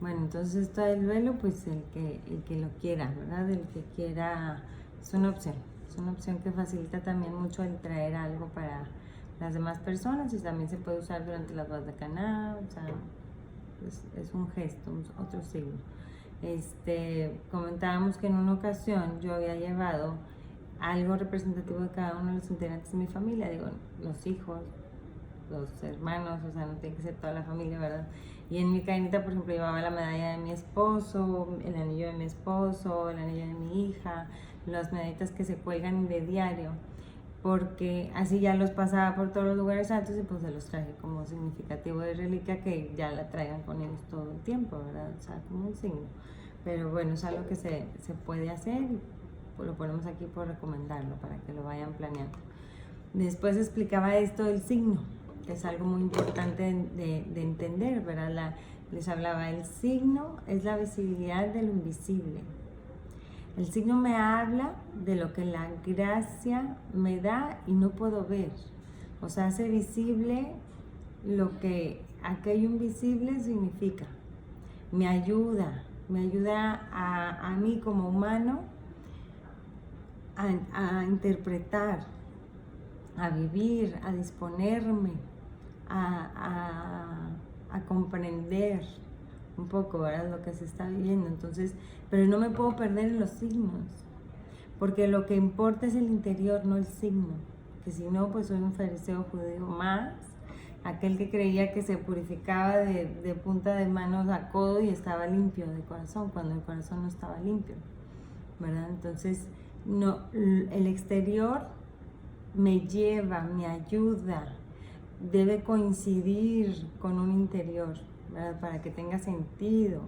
Bueno, entonces esto del velo, pues el que lo quiera, ¿verdad? El que quiera, es una opción. Es una opción que facilita también mucho el traer algo para las demás personas y también se puede usar durante las bodas de Caná, o sea, es un gesto, otro signo. Comentábamos que en una ocasión yo había llevado algo representativo de cada uno de los integrantes de mi familia, digo, los hijos, los hermanos, o sea, no tiene que ser toda la familia, ¿verdad? Y en mi cadenita, por ejemplo, llevaba la medalla de mi esposo, el anillo de mi esposo, el anillo de mi hija, las medallitas que se cuelgan de diario, porque así ya los pasaba por todos los lugares altos y pues se los traje como significativo de reliquia que ya la traigan con ellos todo el tiempo, ¿verdad? O sea, como un signo. Pero bueno, es algo que se puede hacer y lo ponemos aquí por recomendarlo para que lo vayan planeando. Después explicaba esto del signo, que es algo muy importante de entender, ¿verdad? Les hablaba, el signo es la visibilidad de lo invisible. El signo me habla de lo que la gracia me da y no puedo ver. O sea, hace visible lo que aquello invisible significa. Me ayuda a mí como humano a interpretar, a vivir, a disponerme, a comprender un poco, ¿verdad? Lo que se está viviendo. Entonces, pero no me puedo perder en los signos, porque lo que importa es el interior, no el signo. Que si no, pues soy un fariseo judío más, aquel que creía que se purificaba de punta de manos a codo y estaba limpio de corazón, cuando el corazón no estaba limpio, ¿verdad? Entonces, no, el exterior me lleva, me ayuda, debe coincidir con un interior, ¿verdad? Para que tenga sentido,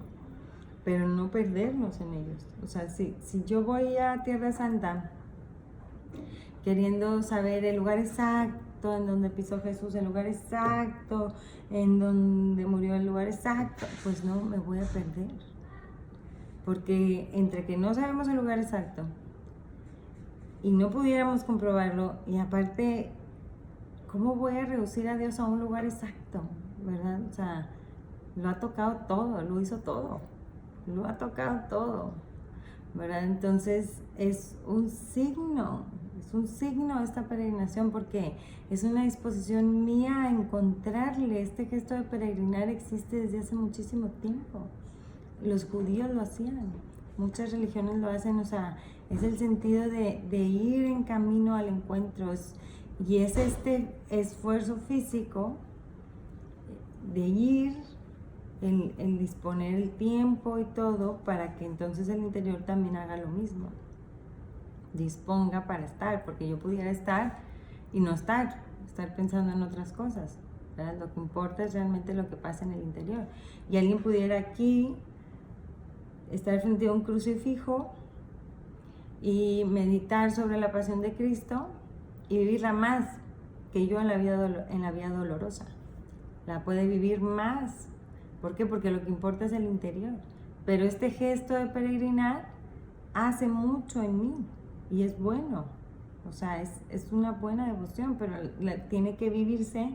pero no perdernos en ellos. O sea, si yo voy a Tierra Santa queriendo saber el lugar exacto en donde pisó Jesús, el lugar exacto en donde murió, el lugar exacto, pues no, me voy a perder. Porque entre que no sabemos el lugar exacto y no pudiéramos comprobarlo, y aparte, ¿cómo voy a reducir a Dios a un lugar exacto? ¿Verdad? O sea, lo ha tocado todo, lo hizo todo, lo ha tocado todo, ¿verdad? Entonces es un signo esta peregrinación, porque es una disposición mía a encontrarle. Este gesto de peregrinar existe desde hace muchísimo tiempo. Los judíos lo hacían, muchas religiones lo hacen, o sea, es el sentido de ir en camino al encuentro, y es este esfuerzo físico de ir, el disponer el tiempo y todo, para que entonces el interior también haga lo mismo, disponga para estar, porque yo pudiera estar y no estar pensando en otras cosas, ¿verdad? Lo que importa es realmente lo que pasa en el interior. Y alguien pudiera aquí estar frente a un crucifijo y meditar sobre la pasión de Cristo y vivirla más que yo en la vía dolorosa. La puede vivir más. ¿Por qué? Porque lo que importa es el interior. Pero este gesto de peregrinar hace mucho en mí y es bueno. O sea, es una buena devoción, pero tiene que vivirse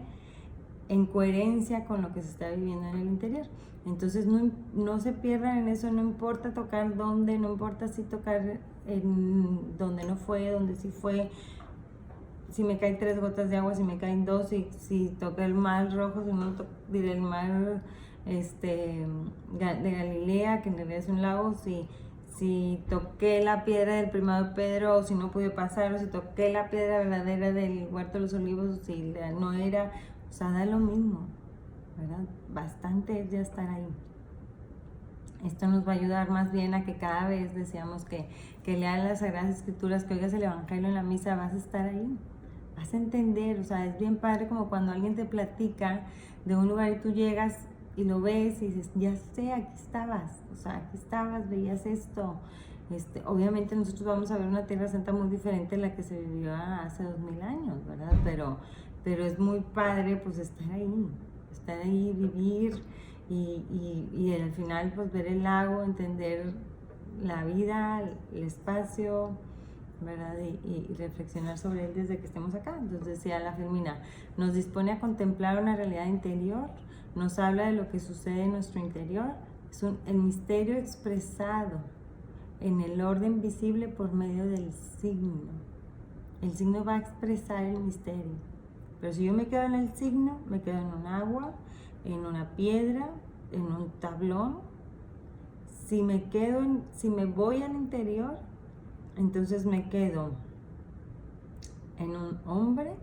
en coherencia con lo que se está viviendo en el interior. Entonces no se pierdan en eso, no importa tocar dónde, no importa si tocar en donde no fue, donde sí fue, si me caen 3 gotas de agua, si me caen 2, si toca el mar rojo, si no diré el mar de Galilea, que en realidad es un lago, si toqué la piedra del Primado de Pedro, o si no pude pasar, o si toqué la piedra verdadera del Huerto de los Olivos, o si no era, o sea, da lo mismo, ¿verdad? Bastante es ya estar ahí. Esto nos va a ayudar más bien a que cada vez deseamos que leas las Sagradas Escrituras, que oigas el Evangelio en la misa, vas a estar ahí, vas a entender. O sea, es bien padre como cuando alguien te platica de un lugar y tú llegas y lo ves y dices, ya sé, aquí estabas, o sea, aquí estabas, veías esto. Obviamente nosotros vamos a ver una Tierra Santa muy diferente a la que se vivió hace 2000 años, ¿verdad? Pero es muy padre pues estar ahí, vivir y al final pues ver el lago, entender la vida, el espacio, ¿verdad? Y reflexionar sobre él desde que estemos acá. Entonces decía la Fermina, nos dispone a contemplar una realidad interior, nos habla de lo que sucede en nuestro interior, el misterio expresado en el orden visible por medio del signo. El signo va a expresar el misterio. Pero si yo me quedo en el signo, me quedo en un agua, en una piedra, en un tablón. Si me voy al interior, entonces me quedo en un hombre,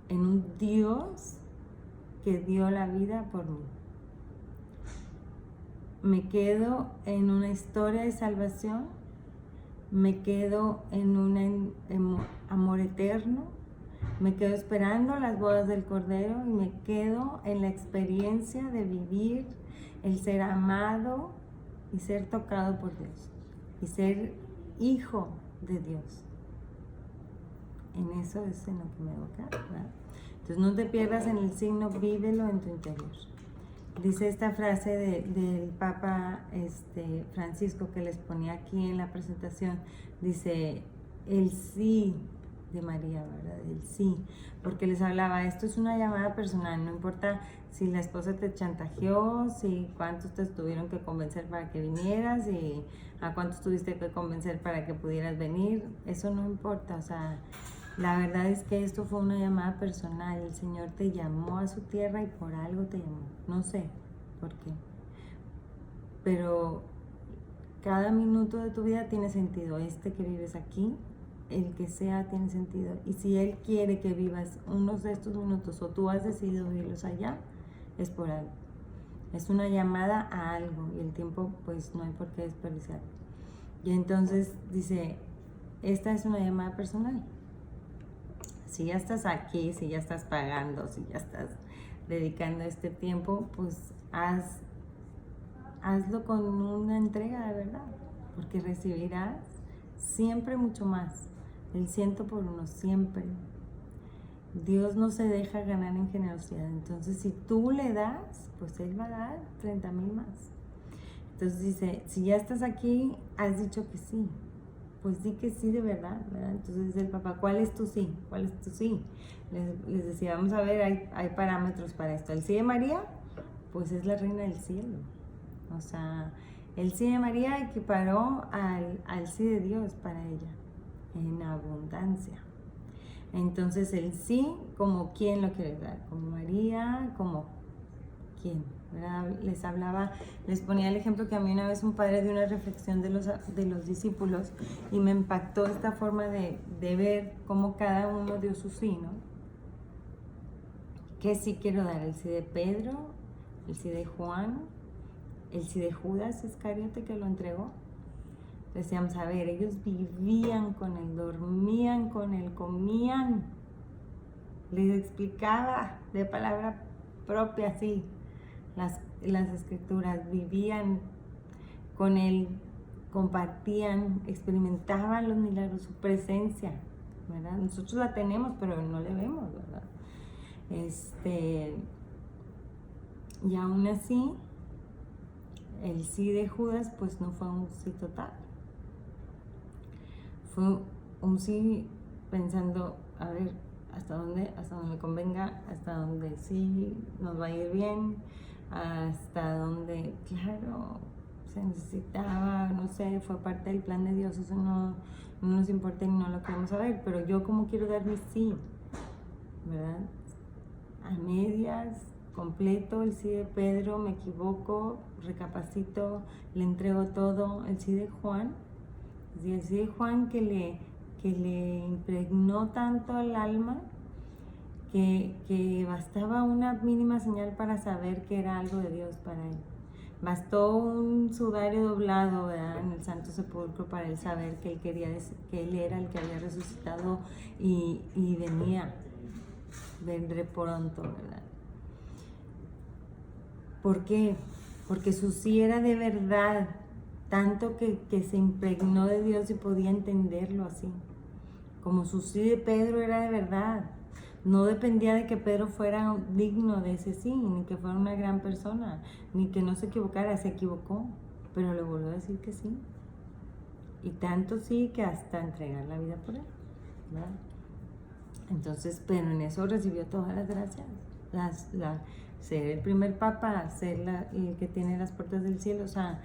en un Dios que dio la vida por mí. Me quedo en una historia de salvación, me quedo en un amor eterno, me quedo esperando las bodas del Cordero y me quedo en la experiencia de vivir el ser amado y ser tocado por Dios y ser hijo de Dios. En eso es en lo que me voy a quedar, ¿verdad? Entonces no te pierdas en el signo, vívelo en tu interior. Dice esta frase del Papa Francisco que les ponía aquí en la presentación, dice, el sí de María, ¿verdad? El sí, porque les hablaba, esto es una llamada personal, no importa si la esposa te chantajeó, si cuántos te tuvieron que convencer para que vinieras y a cuántos tuviste que convencer para que pudieras venir, eso no importa, o sea, la verdad es que esto fue una llamada personal. El Señor te llamó a su tierra y por algo te llamó. No sé por qué. Pero cada minuto de tu vida tiene sentido. Este que vives aquí, el que sea, tiene sentido. Y si Él quiere que vivas unos de estos minutos o tú has decidido vivirlos allá, es por algo. Es una llamada a algo y el tiempo pues no hay por qué desperdiciarlo. Y entonces dice, esta es una llamada personal. Si ya estás aquí, si ya estás pagando, si ya estás dedicando este tiempo, pues hazlo con una entrega de verdad, porque recibirás siempre mucho más, el 100 por 1, siempre. Dios no se deja ganar en generosidad, entonces si tú le das, pues Él va a dar 30,000 más. Entonces dice, si ya estás aquí, has dicho que sí. Pues di que sí de verdad, ¿verdad? Entonces dice el papá, ¿cuál es tu sí? ¿Cuál es tu sí? Les decía, vamos a ver, hay parámetros para esto. El sí de María, pues es la reina del cielo. O sea, el sí de María equiparó al sí de Dios para ella, en abundancia. Entonces el sí, como quién lo quiere dar, como María, como quién, ¿verdad? Les ponía el ejemplo que a mí una vez un padre dio una reflexión de los discípulos y me impactó esta forma de ver cómo cada uno dio su sí, ¿no? ¿Qué sí quiero dar? El sí de Pedro, el sí de Juan, el sí de Judas Iscariote que lo entregó. Decíamos, a ver, ellos vivían con él, dormían con él, comían, les explicaba de palabra propia, así, las escrituras, vivían con él, compartían, experimentaban los milagros, su presencia, ¿verdad? Nosotros la tenemos, pero no la vemos, ¿verdad? Y aún así, el sí de Judas, pues no fue un sí total. Fue un sí pensando, a ver, hasta dónde me convenga, hasta dónde sí nos va a ir bien, hasta dónde, claro, se necesitaba, no sé, fue parte del plan de Dios, eso no nos importa y no lo queremos saber, pero yo como quiero dar mi sí, ¿verdad? A medias, completo, el sí de Pedro, me equivoco, recapacito, le entrego todo, el sí de Juan, el sí de Juan que le impregnó tanto el alma que bastaba una mínima señal para saber que era algo de Dios para él. Bastó un sudario doblado, ¿verdad?, en el Santo Sepulcro para él saber que él era el que había resucitado y vendré pronto, ¿verdad? ¿Por qué? Porque su sí era de verdad, tanto que se impregnó de Dios y podía entenderlo así. Como su sí de Pedro era de verdad. No dependía de que Pedro fuera digno de ese sí, ni que fuera una gran persona, ni que no se equivocara, se equivocó, pero le volvió a decir que sí. Y tanto sí que hasta entregar la vida por él, ¿verdad? Entonces, pero en eso recibió todas las gracias. ser el primer papa, ser el que tiene las puertas del cielo, o sea,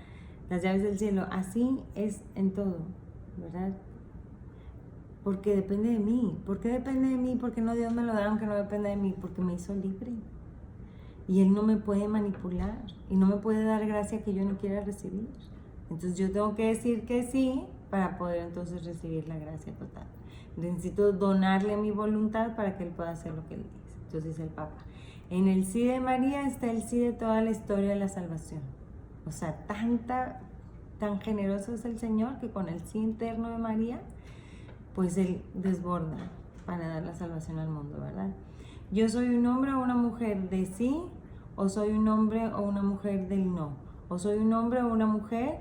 las llaves del cielo. Así es en todo, ¿verdad? Porque depende de mí. ¿Por qué depende de mí? Porque no Dios me lo da aunque no dependa de mí, porque me hizo libre. Y Él no me puede manipular y no me puede dar gracia que yo no quiera recibir. Entonces yo tengo que decir que sí para poder entonces recibir la gracia total. Necesito donarle mi voluntad para que Él pueda hacer lo que Él dice. Entonces dice el Papa, en el sí de María está el sí de toda la historia de la salvación. O sea, tan generoso es el Señor que con el sí interno de María, pues Él desborda para dar la salvación al mundo, ¿verdad? Yo soy un hombre o una mujer de sí, o soy un hombre o una mujer del no. O soy un hombre o una mujer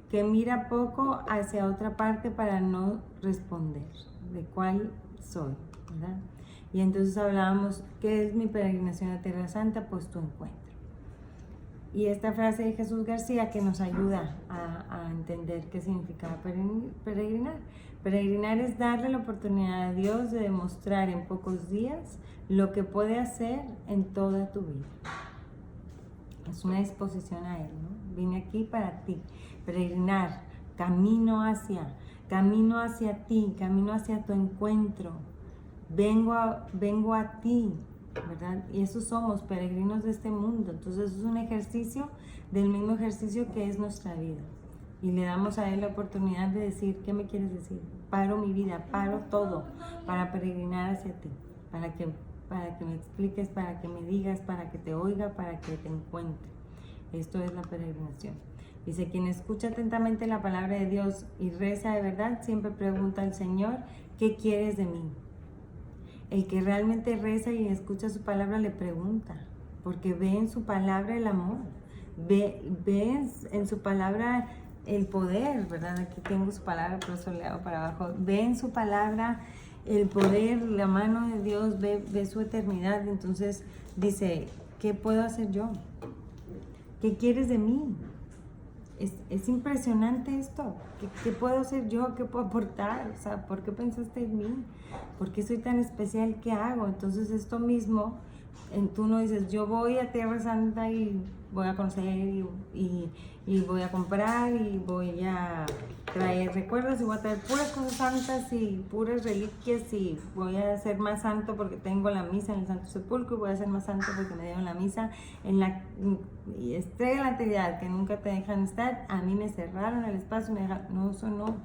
que mira poco hacia otra parte para no responder de cuál soy, ¿verdad? Y entonces hablábamos, ¿qué es mi peregrinación a Tierra Santa? Pues tu encuentro. Y esta frase de Jesús García que nos ayuda a entender qué significa peregrinar. Peregrinar es darle la oportunidad a Dios de demostrar en pocos días lo que puede hacer en toda tu vida. Es una disposición a Él, ¿no? Vine aquí para ti. Peregrinar, camino hacia ti, camino hacia tu encuentro. Vengo a ti, ¿verdad? Y eso somos, peregrinos de este mundo. Entonces es un ejercicio del mismo ejercicio que es nuestra vida. Y le damos a Él la oportunidad de decir, ¿qué me quieres decir? Paro mi vida, paro todo para peregrinar hacia ti, para que me expliques, para que me digas, para que te oiga, para que te encuentre. Esto es la peregrinación. Dice, quien escucha atentamente la palabra de Dios y reza de verdad, siempre pregunta al Señor, ¿qué quieres de mí? El que realmente reza y escucha su palabra le pregunta, porque ve en su palabra el amor, ve en su palabra el poder, ¿verdad? Aquí tengo su palabra, pero eso le hago para abajo. Ve en su palabra el poder, la mano de Dios, ve su eternidad. Entonces dice, ¿qué puedo hacer yo? ¿Qué quieres de mí? Es impresionante esto. ¿Qué puedo hacer yo? ¿Qué puedo aportar? O sea, ¿por qué pensaste en mí? ¿Por qué soy tan especial? ¿Qué hago? Entonces esto mismo, tú no dices, yo voy a Tierra Santa y voy a conocer y voy a comprar y voy a traer recuerdos y voy a traer puras cosas santas y puras reliquias y voy a ser más santo porque tengo la misa en el Santo Sepulcro y voy a ser más santo porque me dieron la misa en la estrella de la Trinidad que nunca te dejan estar. A mí me cerraron el espacio, me dejaron, no, eso no.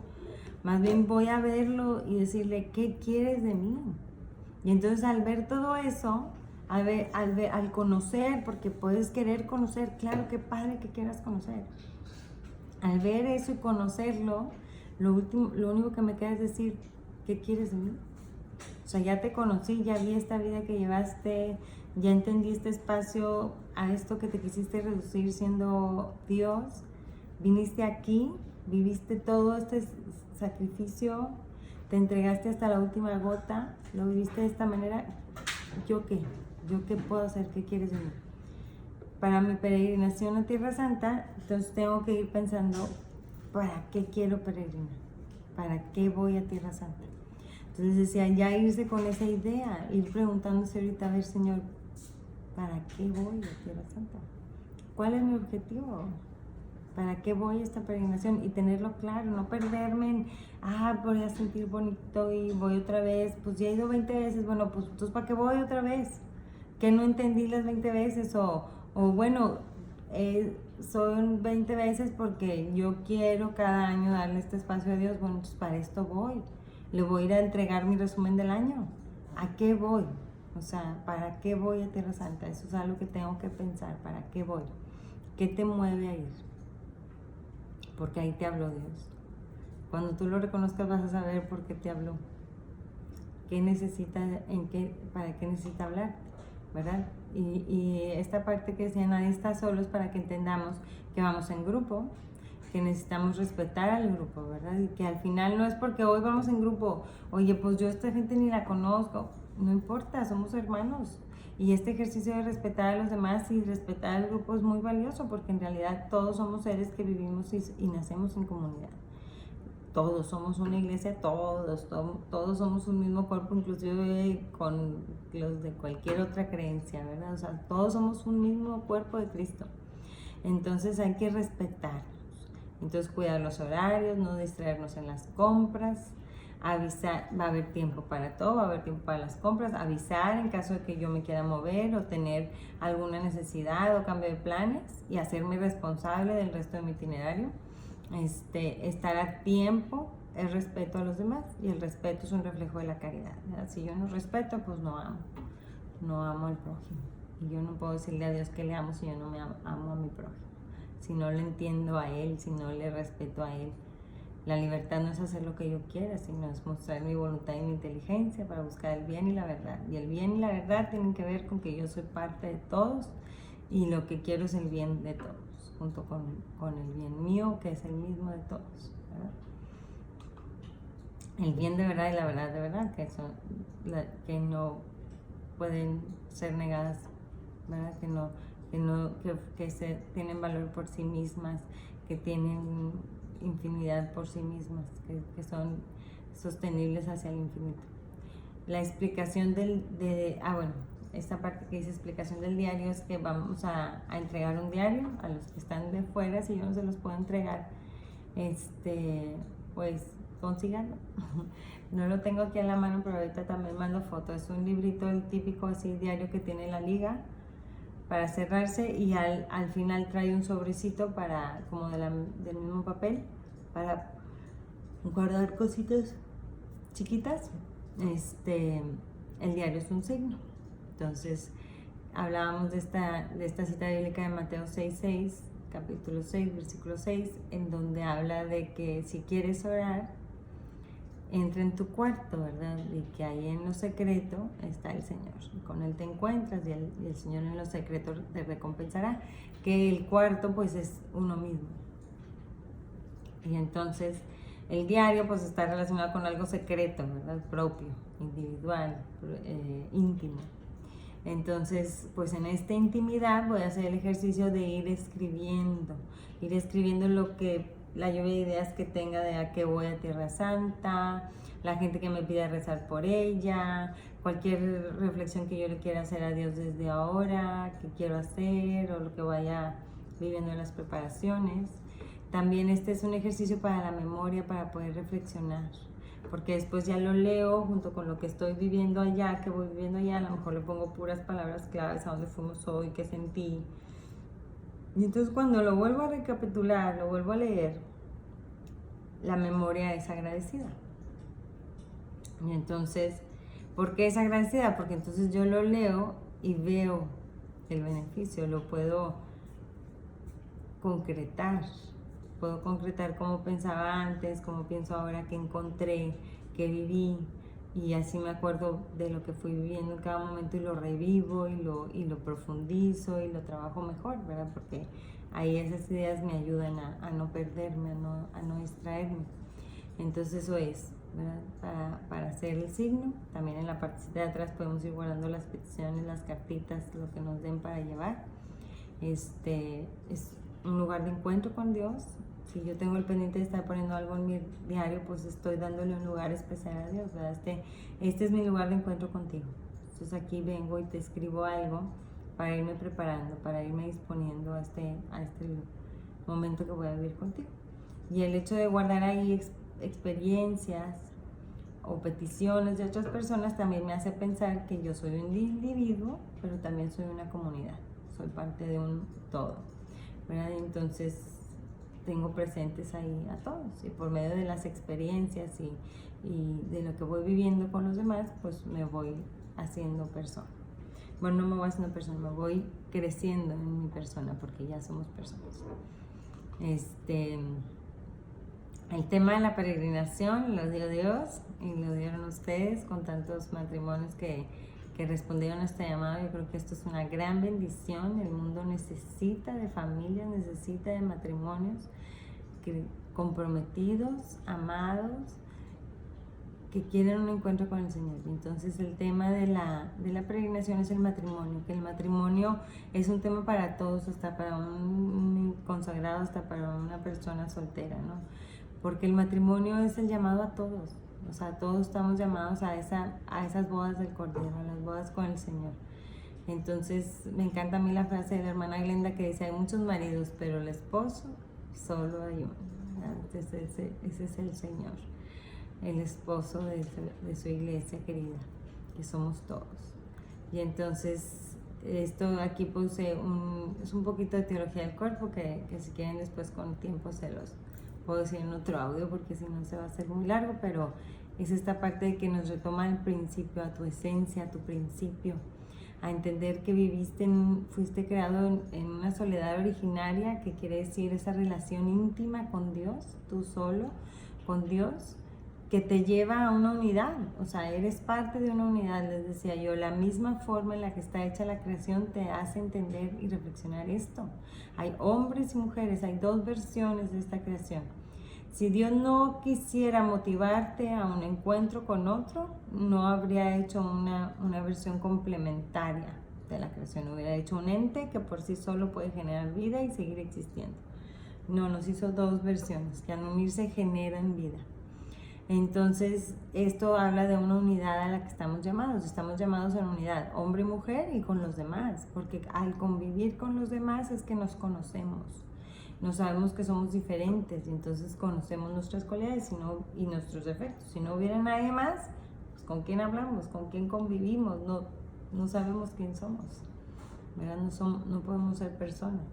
Más bien voy a verlo y decirle, ¿qué quieres de mí? Y entonces al ver todo eso, al conocer, porque puedes querer conocer, claro, qué padre que quieras conocer. Al ver eso y conocerlo, lo único que me queda es decir, ¿qué quieres de mí? O sea, ya te conocí, ya vi esta vida que llevaste, ya entendí este espacio a esto que te quisiste reducir siendo Dios. Viniste aquí, viviste todo este sacrificio, te entregaste hasta la última gota, lo viviste de esta manera. ¿Yo qué? ¿Yo qué puedo hacer? ¿Qué quieres de mí? Para mi peregrinación a Tierra Santa, entonces tengo que ir pensando, ¿para qué quiero peregrinar? ¿Para qué voy a Tierra Santa? Entonces decía, ya irse con esa idea, ir preguntándose ahorita, a ver, Señor, ¿para qué voy a Tierra Santa? ¿Cuál es mi objetivo? ¿Para qué voy a esta peregrinación? Y tenerlo claro, no perderme en, voy a sentir bonito y voy otra vez, pues ya he ido 20 veces, bueno, pues entonces ¿para qué voy otra vez? Que no entendí las 20 veces o bueno, son 20 veces porque yo quiero cada año darle este espacio a Dios, bueno, pues para esto voy, le voy a ir a entregar mi resumen del año, ¿a qué voy? O sea, ¿para qué voy a Tierra Santa? Eso es algo que tengo que pensar, ¿para qué voy? ¿Qué te mueve a ir? Porque ahí te habló Dios. Cuando tú lo reconozcas vas a saber por qué te habló. ¿Qué necesita, para qué necesita hablar? ¿Verdad? Y esta parte que decía, nadie está solo, es para que entendamos que vamos en grupo, que necesitamos respetar al grupo, ¿verdad? Y que al final no es porque hoy vamos en grupo, oye, pues yo a esta gente ni la conozco, no importa, somos hermanos. Y este ejercicio de respetar a los demás y respetar al grupo es muy valioso porque en realidad todos somos seres que vivimos y nacemos en comunidad. todos somos una iglesia, todos somos un mismo cuerpo, inclusive con los de cualquier otra creencia, ¿verdad? O sea, todos somos un mismo cuerpo de Cristo. Entonces hay que respetarnos. Entonces cuidar los horarios, no distraernos en las compras, avisar, va a haber tiempo para todo, va a haber tiempo para las compras, avisar en caso de que yo me quiera mover o tener alguna necesidad o cambio de planes y hacerme responsable del resto de mi itinerario. Estar a tiempo, el respeto a los demás, y el respeto es un reflejo de la caridad, ¿verdad? Si yo no respeto, pues no amo al prójimo, y yo no puedo decirle a Dios que le amo si yo no me amo a mi prójimo, si no le entiendo a Él, si no le respeto a Él. La libertad no es hacer lo que yo quiera, sino es mostrar mi voluntad y mi inteligencia para buscar el bien y la verdad. Y el bien y la verdad tienen que ver con que yo soy parte de todos y lo que quiero es el bien de todos, junto con el bien mío, que es el mismo de todos, ¿verdad? El bien de verdad y la verdad de verdad, que no pueden ser negadas, ¿verdad? Que se tienen valor por sí mismas, que tienen infinidad por sí mismas, que son sostenibles hacia el infinito. La explicación esta parte que dice explicación del diario es que vamos a entregar un diario a los que están de fuera. Si yo no se los puedo entregar, pues consíganlo. No lo tengo aquí a la mano, pero ahorita también mando foto. Es un librito, el típico así diario que tiene la liga para cerrarse, y al final trae un sobrecito como del mismo papel para guardar cositas chiquitas. El diario es un signo. Entonces hablábamos de esta cita bíblica de Mateo 6:6, capítulo 6, versículo 6, en donde habla de que si quieres orar, entra en tu cuarto, ¿verdad? Y que ahí en lo secreto está el Señor. Con Él te encuentras, y el Señor en lo secreto te recompensará. Que el cuarto pues es uno mismo. Y entonces el diario pues está relacionado con algo secreto, ¿verdad? Propio, individual, íntimo. Entonces, pues en esta intimidad voy a hacer el ejercicio de ir escribiendo la lluvia de ideas que tenga de a qué voy a Tierra Santa, la gente que me pida rezar por ella, cualquier reflexión que yo le quiera hacer a Dios desde ahora, qué quiero hacer o lo que vaya viviendo en las preparaciones. También este es un ejercicio para la memoria, para poder reflexionar, porque después ya lo leo junto con lo que estoy viviendo allá, que voy viviendo allá. A lo mejor le pongo puras palabras claves, a dónde fuimos hoy, qué sentí. Y entonces cuando lo vuelvo a recapitular, lo vuelvo a leer, la memoria es agradecida. Y entonces, ¿por qué es agradecida? Porque entonces yo lo leo y veo el beneficio, lo puedo concretar. Puedo concretar cómo pensaba antes, cómo pienso ahora, qué encontré, qué viví, y así me acuerdo de lo que fui viviendo en cada momento y lo revivo y lo profundizo y lo trabajo mejor, ¿verdad? Porque ahí esas ideas me ayudan a no perderme, a no distraerme. Entonces eso es, ¿verdad? Para hacer el signo. También en la parte de atrás podemos ir guardando las peticiones, las cartitas, lo que nos den para llevar. Es un lugar de encuentro con Dios. Si yo tengo el pendiente de estar poniendo algo en mi diario, pues estoy dándole un lugar especial a Dios, ¿verdad? Este es mi lugar de encuentro contigo. Entonces aquí vengo y te escribo algo para irme preparando, para irme disponiendo a este momento que voy a vivir contigo. Y el hecho de guardar ahí experiencias o peticiones de otras personas también me hace pensar que yo soy un individuo, pero también soy una comunidad, soy parte de un todo, ¿verdad? Y entonces tengo presentes ahí a todos, y por medio de las experiencias y de lo que voy viviendo con los demás, pues me voy haciendo persona. Bueno, no me voy haciendo persona, me voy creciendo en mi persona, porque ya somos personas. El tema de la peregrinación lo dio Dios y lo dieron ustedes con tantos matrimonios que respondieron a este llamado. Yo creo que esto es una gran bendición. El mundo necesita de familias, necesita de matrimonios comprometidos, amados, que quieren un encuentro con el Señor. Entonces el tema de la peregrinación es el matrimonio, que el matrimonio es un tema para todos, hasta para un consagrado, hasta para una persona soltera, ¿no? porque el matrimonio es el llamado a todos. O sea, todos estamos llamados a esas bodas del Cordero, a las bodas con el Señor. Entonces, me encanta a mí la frase de la hermana Glenda que dice, hay muchos maridos, pero el esposo solo hay uno. Ese es el Señor, el esposo de su iglesia querida, que somos todos. Y entonces, esto aquí puse es un poquito de teología del cuerpo, que si quieren después con tiempo se los puedo decir en otro audio, porque si no se va a hacer muy largo, pero es esta parte de que nos retoma el principio, a tu esencia, a tu principio, a entender que fuiste creado en una soledad originaria, que quiere decir esa relación íntima con Dios, tú solo, con Dios, que te lleva a una unidad. O sea, eres parte de una unidad, les decía yo. La misma forma en la que está hecha la creación te hace entender y reflexionar esto. Hay hombres y mujeres, hay dos versiones de esta creación. Si Dios no quisiera motivarte a un encuentro con otro, no habría hecho una versión complementaria de la creación. Hubiera hecho un ente que por sí solo puede generar vida y seguir existiendo. No, nos hizo dos versiones que al unirse generan vida. Entonces, esto habla de una unidad a la que estamos llamados a la unidad, hombre y mujer, y con los demás, porque al convivir con los demás es que nos conocemos. No sabemos que somos diferentes y entonces conocemos nuestras cualidades y nuestros defectos. Si no hubiera nadie más, pues ¿con quién hablamos? ¿Con quién convivimos? No sabemos quién somos, ¿verdad? No podemos ser personas.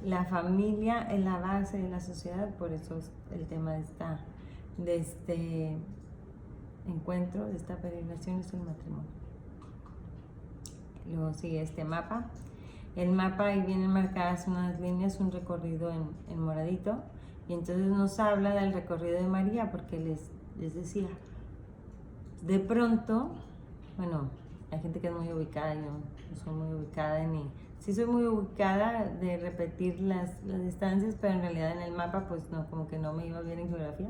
La familia es la base de la sociedad, por eso es el tema de este encuentro, de esta peregrinación, es el matrimonio. Luego sigue este mapa. El mapa, ahí vienen marcadas unas líneas, un recorrido en moradito, y entonces nos habla del recorrido de María, porque les decía, de pronto, bueno, hay gente que es muy ubicada, yo no soy muy ubicada sí soy muy ubicada de repetir las distancias, pero en realidad en el mapa pues no, como que no me iba bien en geografía,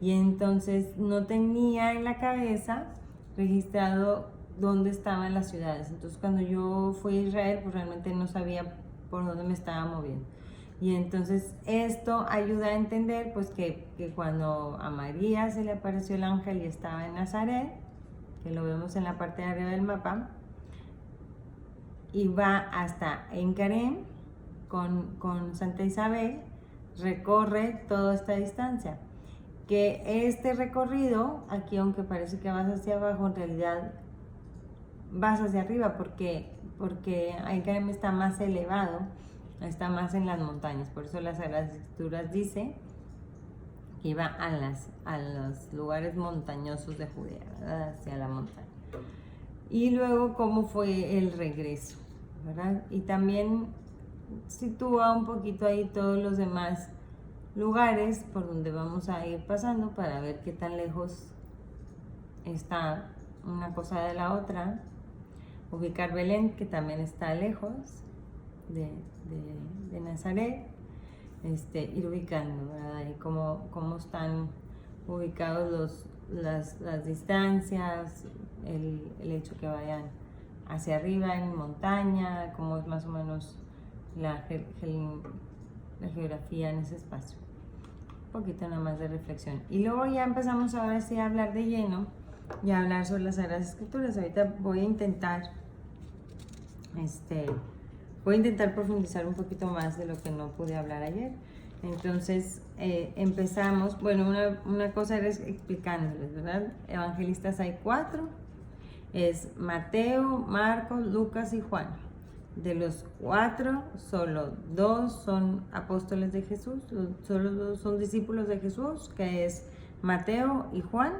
y entonces no tenía en la cabeza registrado dónde estaban las ciudades. Entonces cuando yo fui a Israel, pues realmente no sabía por dónde me estaba moviendo. Y entonces esto ayuda a entender pues que cuando a María se le apareció el ángel y estaba en Nazaret, que lo vemos en la parte de arriba del mapa, y va hasta Encarem con Santa Isabel, recorre toda esta distancia. Que este recorrido, aquí aunque parece que vas hacia abajo, en realidad vas hacia arriba, porque Encarem está más elevado, está más en las montañas. Por eso las Sagradas Escrituras dice que iba a los lugares montañosos de Judea, ¿verdad? Hacia la montaña. Y luego cómo fue el regreso, ¿verdad? Y también sitúa un poquito ahí todos los demás lugares por donde vamos a ir pasando para ver qué tan lejos está una cosa de la otra. Ubicar Belén, que también está lejos de Nazaret, ir ubicando, ¿verdad? Y cómo están ubicados las distancias, el hecho que vayan hacia arriba en montaña, cómo es más o menos la geografía en ese espacio. Un poquito nada más de reflexión. Y luego ya empezamos ahora sí a hablar de lleno y a hablar sobre las Sagradas Escrituras. Ahorita voy a intentar profundizar un poquito más de lo que no pude hablar ayer. Entonces empezamos, bueno, una cosa era explicándoles, ¿verdad? Evangelistas hay 4, es Mateo, Marcos, Lucas y Juan. De los 4, solo 2 son apóstoles de Jesús, solo 2 son discípulos de Jesús, que es Mateo y Juan.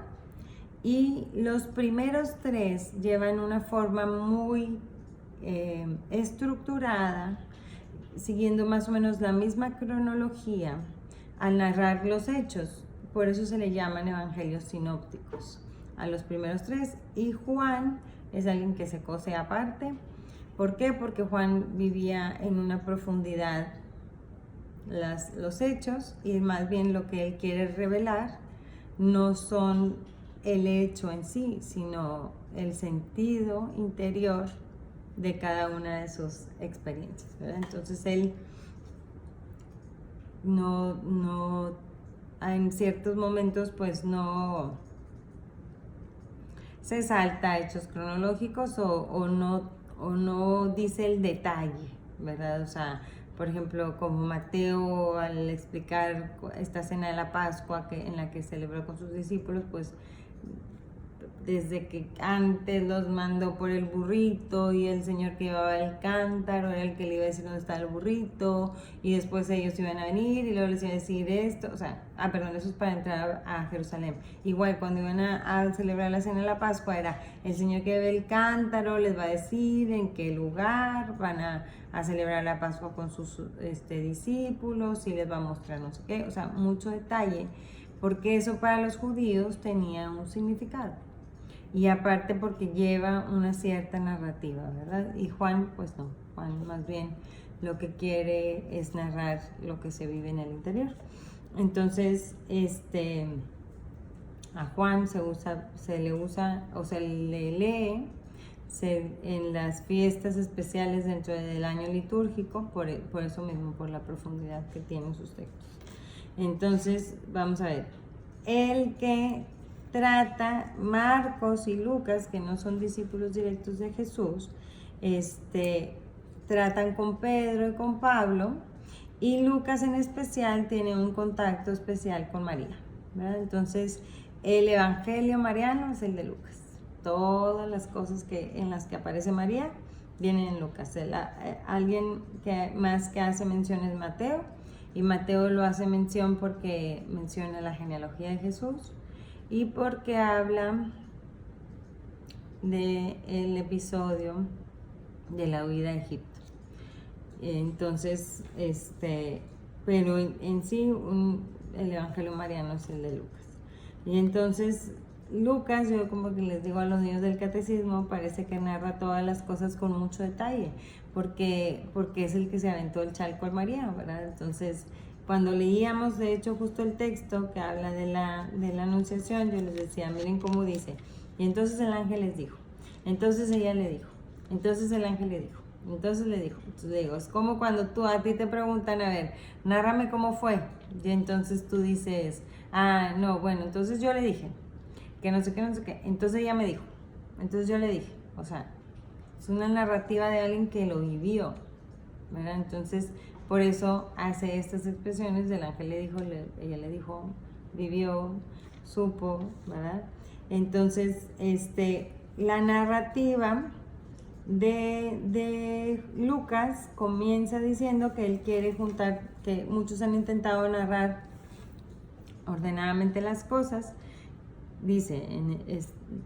Y los primeros 3 llevan una forma muy estructurada, siguiendo más o menos la misma cronología al narrar los hechos. Por eso se le llaman evangelios sinópticos a los primeros 3. Y Juan es alguien que se cose aparte. ¿Por qué? Porque Juan vivía en una profundidad los hechos, y más bien lo que él quiere revelar no son el hecho en sí, sino el sentido interior de cada una de sus experiencias, ¿verdad? Entonces él no, en ciertos momentos pues no se salta hechos cronológicos o no dice el detalle, ¿verdad? O sea, por ejemplo, como Mateo al explicar esta cena de la Pascua en la que celebró con sus discípulos, pues desde que antes los mandó por el burrito y el señor que llevaba el cántaro era el que le iba a decir dónde estaba el burrito y después ellos iban a venir y luego les iba a decir esto, o sea, perdón, eso es para entrar a Jerusalén. Igual cuando iban a celebrar la cena de la Pascua era el señor que lleva el cántaro les va a decir en qué lugar van a celebrar la Pascua con sus discípulos y les va a mostrar no sé qué, o sea, mucho detalle, porque eso para los judíos tenía un significado. Y aparte porque lleva una cierta narrativa, ¿verdad? Y Juan, pues no, Juan más bien lo que quiere es narrar lo que se vive en el interior. Entonces, a Juan se le usa o se le lee en las fiestas especiales dentro del año litúrgico, por eso mismo, por la profundidad que tienen sus textos. Entonces, vamos a ver, el que trata Marcos y Lucas, que no son discípulos directos de Jesús, tratan con Pedro y con Pablo, y Lucas en especial tiene un contacto especial con María, ¿verdad? Entonces el evangelio mariano es el de Lucas. Todas las cosas en las que aparece María vienen en Lucas. Alguien más que hace mención es Mateo, y Mateo lo hace mención porque menciona la genealogía de Jesús y porque habla del episodio de la huida a Egipto. Entonces, pero en sí el evangelio mariano es el de Lucas. Y entonces Lucas, yo como que les digo a los niños del catecismo, parece que narra todas las cosas con mucho detalle, porque es el que se aventó el chalco al María, ¿verdad? Entonces, cuando leíamos, de hecho, justo el texto que habla de la anunciación, yo les decía, miren cómo dice, y entonces el ángel les dijo, entonces ella le dijo, entonces el ángel le dijo, entonces le dijo, entonces le digo, es como cuando a ti te preguntan, a ver, nárrame cómo fue, y entonces tú dices, no, bueno, entonces yo le dije, que no sé qué, entonces ella me dijo, entonces yo le dije, o sea, es una narrativa de alguien que lo vivió, ¿verdad? Entonces, por eso hace estas expresiones del ángel le dijo, ella le dijo, vivió, supo, ¿verdad? Entonces, la narrativa de Lucas comienza diciendo que él quiere juntar, que muchos han intentado narrar ordenadamente las cosas. Dice,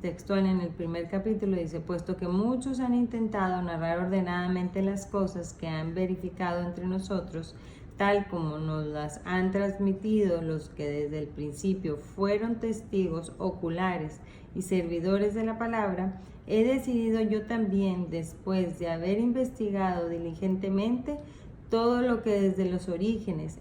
textual en el primer capítulo, dice, puesto que muchos han intentado narrar ordenadamente las cosas que han verificado entre nosotros, tal como nos las han transmitido los que desde el principio fueron testigos oculares y servidores de la palabra, he decidido yo también, después de haber investigado diligentemente todo lo que desde los orígenes,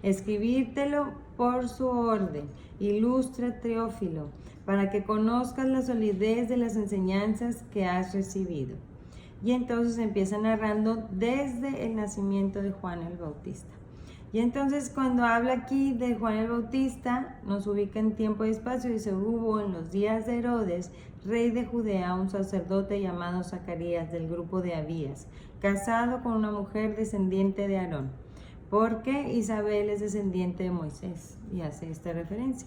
escribírtelo por su orden, ilustre Teófilo, para que conozcas la solidez de las enseñanzas que has recibido. Y entonces empieza narrando desde el nacimiento de Juan el Bautista. Y entonces cuando habla aquí de Juan el Bautista, nos ubica en tiempo y espacio, y dice, hubo en los días de Herodes, rey de Judea, un sacerdote llamado Zacarías del grupo de Abías, casado con una mujer descendiente de Aarón, porque Isabel es descendiente de Moisés, y hace esta referencia,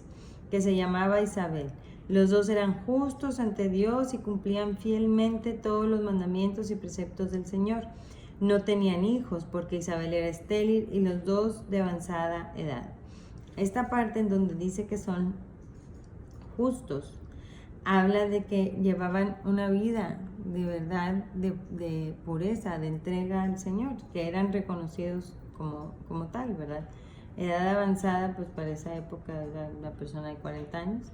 que se llamaba Isabel. Los dos eran justos ante Dios y cumplían fielmente todos los mandamientos y preceptos del Señor. No tenían hijos porque Isabel era estéril y los dos de avanzada edad. Esta parte en donde dice que son justos, habla de que llevaban una vida de verdad, de pureza, de entrega al Señor, que eran reconocidos como tal, ¿verdad? Edad avanzada, pues para esa época era una persona de 40 años,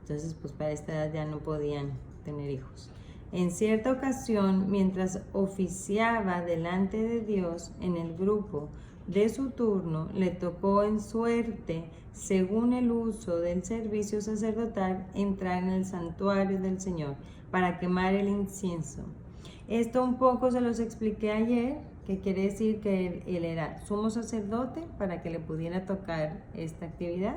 entonces pues para esta edad ya no podían tener hijos. En cierta ocasión, mientras oficiaba delante de Dios en el grupo de su turno, le tocó en suerte, según el uso del servicio sacerdotal, entrar en el santuario del Señor para quemar el incienso. Esto un poco se los expliqué ayer, que quiere decir que él era sumo sacerdote para que le pudiera tocar esta actividad.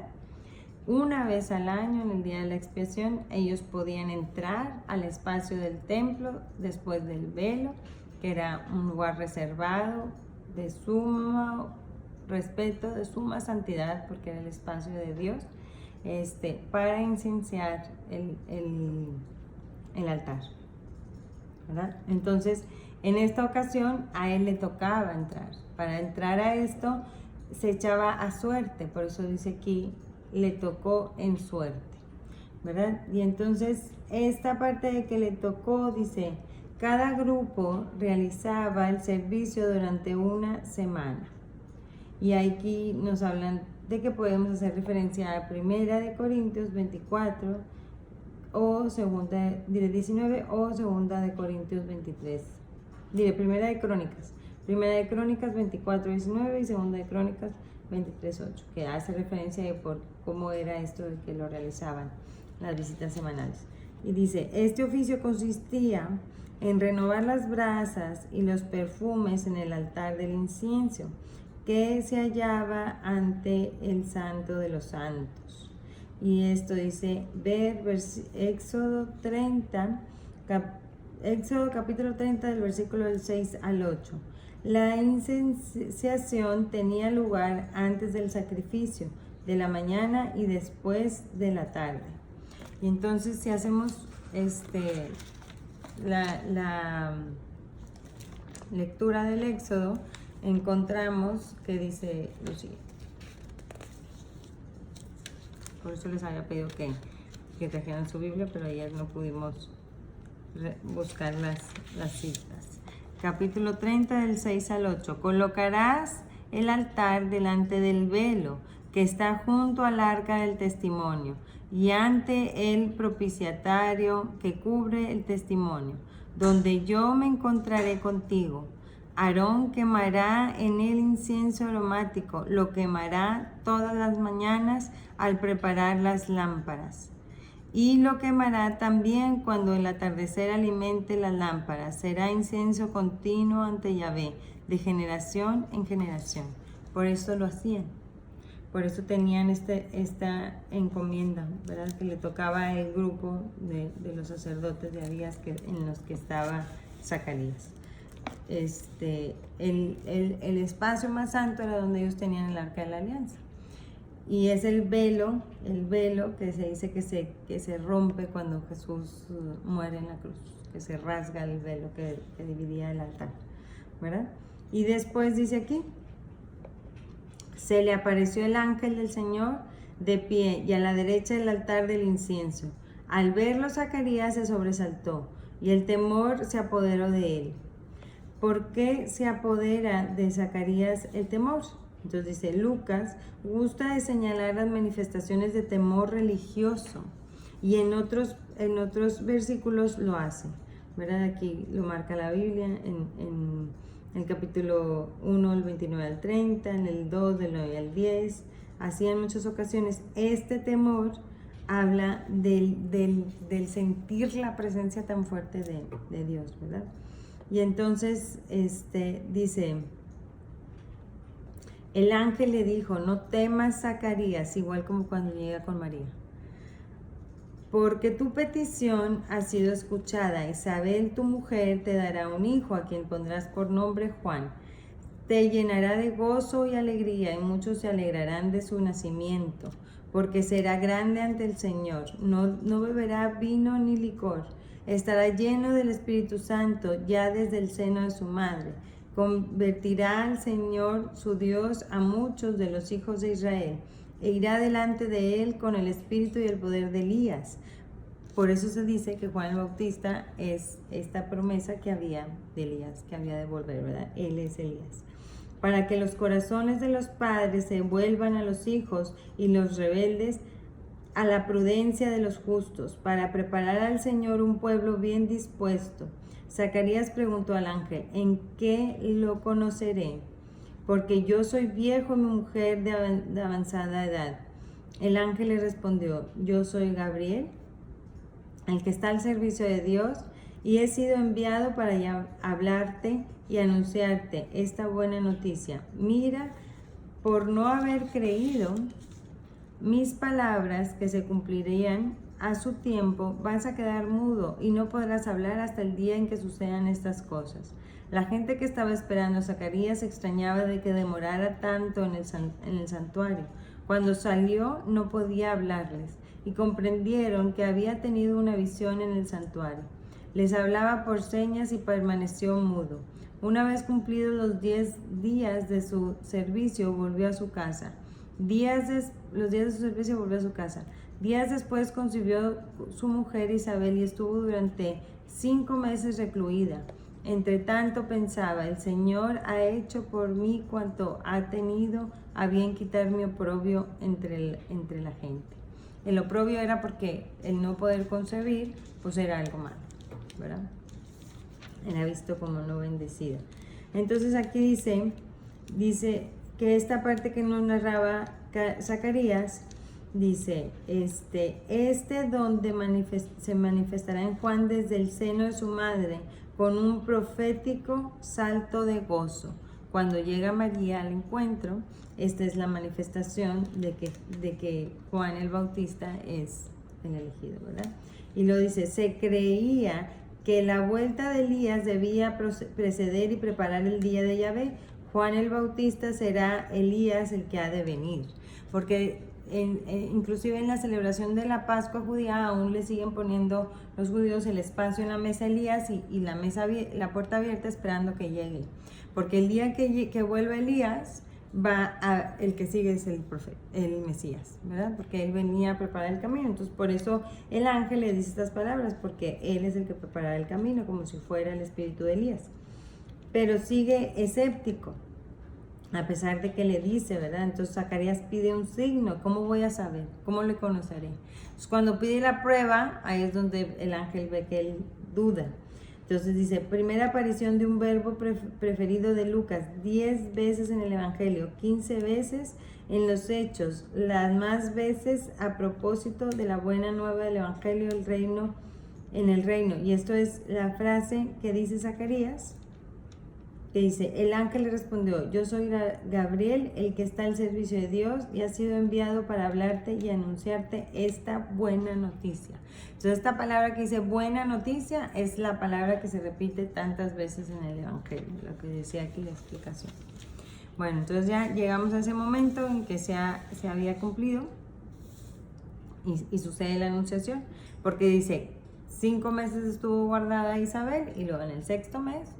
Una vez al año, en el día de la expiación, ellos podían entrar al espacio del templo después del velo, que era un lugar reservado de sumo respeto, de suma santidad, porque era el espacio de Dios, para incenciar el altar, ¿verdad? Entonces, en esta ocasión a él le tocaba entrar. Para entrar a esto se echaba a suerte, por eso dice aquí, le tocó en suerte, ¿verdad? Y entonces esta parte de que le tocó, dice, cada grupo realizaba el servicio durante una semana. Y aquí nos hablan de que podemos hacer referencia a 1 Corintios 24 o 19 o 2 Corintios 23. Diré 1 Crónicas. 1 Crónicas 24, 19 y 2 Crónicas 23, 8, que hace referencia de por cómo era esto de que lo realizaban las visitas semanales. Y dice, este oficio consistía en renovar las brasas y los perfumes en el altar del incienso, que se hallaba ante el Santo de los Santos. Y esto dice, ver Éxodo capítulo 30 del versículo del 6 al 8. La incenciación tenía lugar antes del sacrificio, de la mañana y después de la tarde. Y entonces si hacemos la lectura del Éxodo, encontramos que dice lo siguiente. Por eso les había pedido que trajeran su Biblia, pero ayer no pudimos buscar las citas. Capítulo 30 del 6 al 8. Colocarás el altar delante del velo que está junto al arca del testimonio y ante el propiciatario que cubre el testimonio, donde yo me encontraré contigo. Aarón quemará en el incienso aromático, lo quemará todas las mañanas al preparar las lámparas. Y lo quemará también cuando el atardecer alimente las lámparas. Será incienso continuo ante Yahvé, de generación en generación. Por eso lo hacían. Por eso tenían esta encomienda, ¿verdad? Que le tocaba al grupo de los sacerdotes de Abías, en los que estaba Zacarías. El espacio más santo era donde ellos tenían el arca de la alianza. Y es el velo que se dice que se rompe cuando Jesús muere en la cruz, que se rasga el velo que dividía el altar, ¿verdad? Y después dice aquí, se le apareció el ángel del Señor de pie y a la derecha del altar del incienso. Al verlo, Zacarías se sobresaltó y el temor se apoderó de él. ¿Por qué se apodera de Zacarías el temor? Entonces dice, Lucas gusta de señalar las manifestaciones de temor religioso y en otros versículos lo hace, ¿verdad? Aquí lo marca la Biblia en el capítulo 1, el 29 al 30, en el 2, del 9 al 10, así en muchas ocasiones. Este temor habla del sentir la presencia tan fuerte de Dios, ¿verdad? Y entonces dice, el ángel le dijo, no temas, Zacarías, igual como cuando llega con María, porque tu petición ha sido escuchada. Isabel, tu mujer, te dará un hijo, a quien pondrás por nombre Juan. Te llenará de gozo y alegría, y muchos se alegrarán de su nacimiento, porque será grande ante el Señor. No beberá vino ni licor. Estará lleno del Espíritu Santo ya desde el seno de su madre. Convertirá al Señor su Dios a muchos de los hijos de Israel, e irá delante de él con el espíritu y el poder de Elías. Por eso se dice que Juan el Bautista es esta promesa que había de Elías, que había de volver, ¿verdad? Él es Elías. Para que los corazones de los padres se vuelvan a los hijos y los rebeldes a la prudencia de los justos, para preparar al Señor un pueblo bien dispuesto. Zacarías preguntó al ángel, ¿en qué lo conoceré? Porque yo soy viejo y mi mujer de avanzada edad. El ángel le respondió, yo soy Gabriel, el que está al servicio de Dios, y he sido enviado para hablarte y anunciarte esta buena noticia. Mira, por no haber creído mis palabras que se cumplirían a su tiempo, vas a quedar mudo y no podrás hablar hasta el día en que sucedan estas cosas. La gente que estaba esperando a Zacarías se extrañaba de que demorara tanto en el santuario. Cuando salió no podía hablarles y comprendieron que había tenido una visión en el santuario. Les hablaba por señas y permaneció mudo. Una vez cumplidos los 10 días de su servicio, volvió a su casa. Los días de su servicio volvió a su casa. Días después concibió su mujer Isabel y estuvo durante 5 meses recluida. Entre tanto pensaba, el Señor ha hecho por mí cuanto ha tenido a bien quitar mi oprobio entre la gente. El oprobio era porque el no poder concebir, pues era algo malo, ¿verdad? Era visto como no bendecida. Entonces aquí dice que esta parte que nos narraba Zacarías, dice, donde se manifestará en Juan desde el seno de su madre, con un profético salto de gozo. Cuando llega María al encuentro, esta es la manifestación de que Juan el Bautista es el elegido, ¿verdad? Y lo dice, se creía que la vuelta de Elías debía preceder y preparar el día de Yahvé. Juan el Bautista será Elías el que ha de venir, porque inclusive en la celebración de la Pascua judía aún le siguen poniendo los judíos el espacio en la mesa Elías y la puerta abierta esperando que llegue, porque el día que vuelva Elías el que sigue es el Mesías, ¿verdad? Porque él venía a preparar el camino. Entonces por eso el ángel le dice estas palabras, porque él es el que preparará el camino, como si fuera el espíritu de Elías. Pero sigue escéptico, a pesar de que le dice, ¿verdad? Entonces Zacarías pide un signo. ¿Cómo voy a saber? ¿Cómo le conoceré? Entonces cuando pide la prueba, ahí es donde el ángel ve que él duda. Entonces dice, primera aparición de un verbo preferido de Lucas, 10 veces en el Evangelio, 15 veces en los Hechos, las más veces a propósito de la buena nueva del Evangelio en el reino. Y esto es la frase que dice Zacarías, que dice, el ángel le respondió, yo soy Gabriel, el que está al servicio de Dios y ha sido enviado para hablarte y anunciarte esta buena noticia. Entonces esta palabra que dice buena noticia es la palabra que se repite tantas veces en el Evangelio, lo que decía aquí la explicación. Bueno, entonces ya llegamos a ese momento en que se había cumplido y sucede la anunciación, porque dice, 5 meses estuvo guardada Isabel y luego en el 6º mes,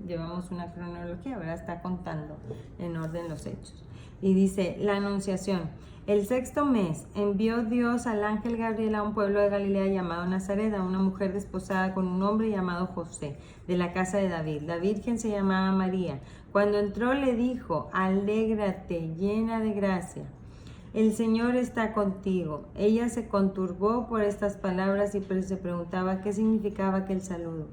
llevamos una cronología, ¿verdad? Está contando en orden los hechos. Y dice, la anunciación. El 6º mes envió Dios al ángel Gabriel a un pueblo de Galilea llamado Nazaret, a una mujer desposada con un hombre llamado José, de la casa de David. La virgen se llamaba María. Cuando entró le dijo, alégrate, llena de gracia. El Señor está contigo. Ella se conturbó por estas palabras y se preguntaba qué significaba aquel saludo.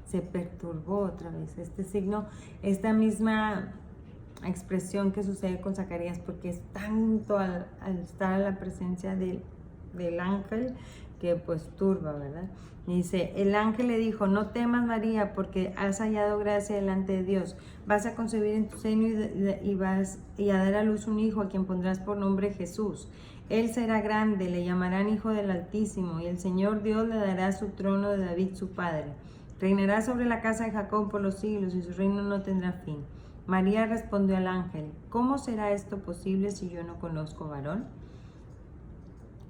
Se perturbó otra vez. Este signo, esta misma expresión que sucede con Zacarías, porque es tanto al estar a la presencia del ángel que pues turba, ¿verdad? Y dice, el ángel le dijo, no temas María, porque has hallado gracia delante de Dios. Vas a concebir en tu seno y a dar a luz un hijo a quien pondrás por nombre Jesús. Él será grande, le llamarán Hijo del Altísimo, y el Señor Dios le dará su trono de David su padre. Reinará sobre la casa de Jacob por los siglos y su reino no tendrá fin. María respondió al ángel, ¿cómo será esto posible si yo no conozco varón?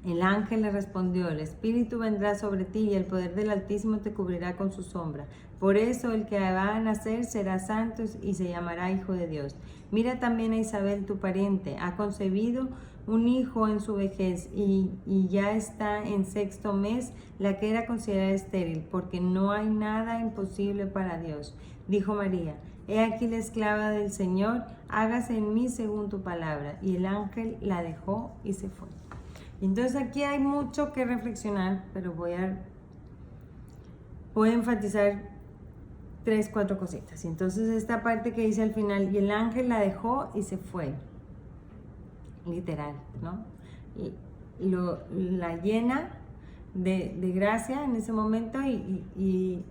El ángel le respondió, el Espíritu vendrá sobre ti y el poder del Altísimo te cubrirá con su sombra. Por eso el que va a nacer será santo y se llamará Hijo de Dios. Mira también a Isabel tu pariente, ha concebido un hijo en su vejez y ya está en 6º mes, la que era considerada estéril, porque no hay nada imposible para Dios. Dijo María, he aquí la esclava del Señor, hágase en mí según tu palabra. Y el ángel la dejó y se fue. Entonces aquí hay mucho que reflexionar, pero voy a enfatizar 3, 4 cositas. Entonces esta parte que dice al final, y el ángel la dejó y se fue. Literal, ¿no? La llena de gracia en ese momento y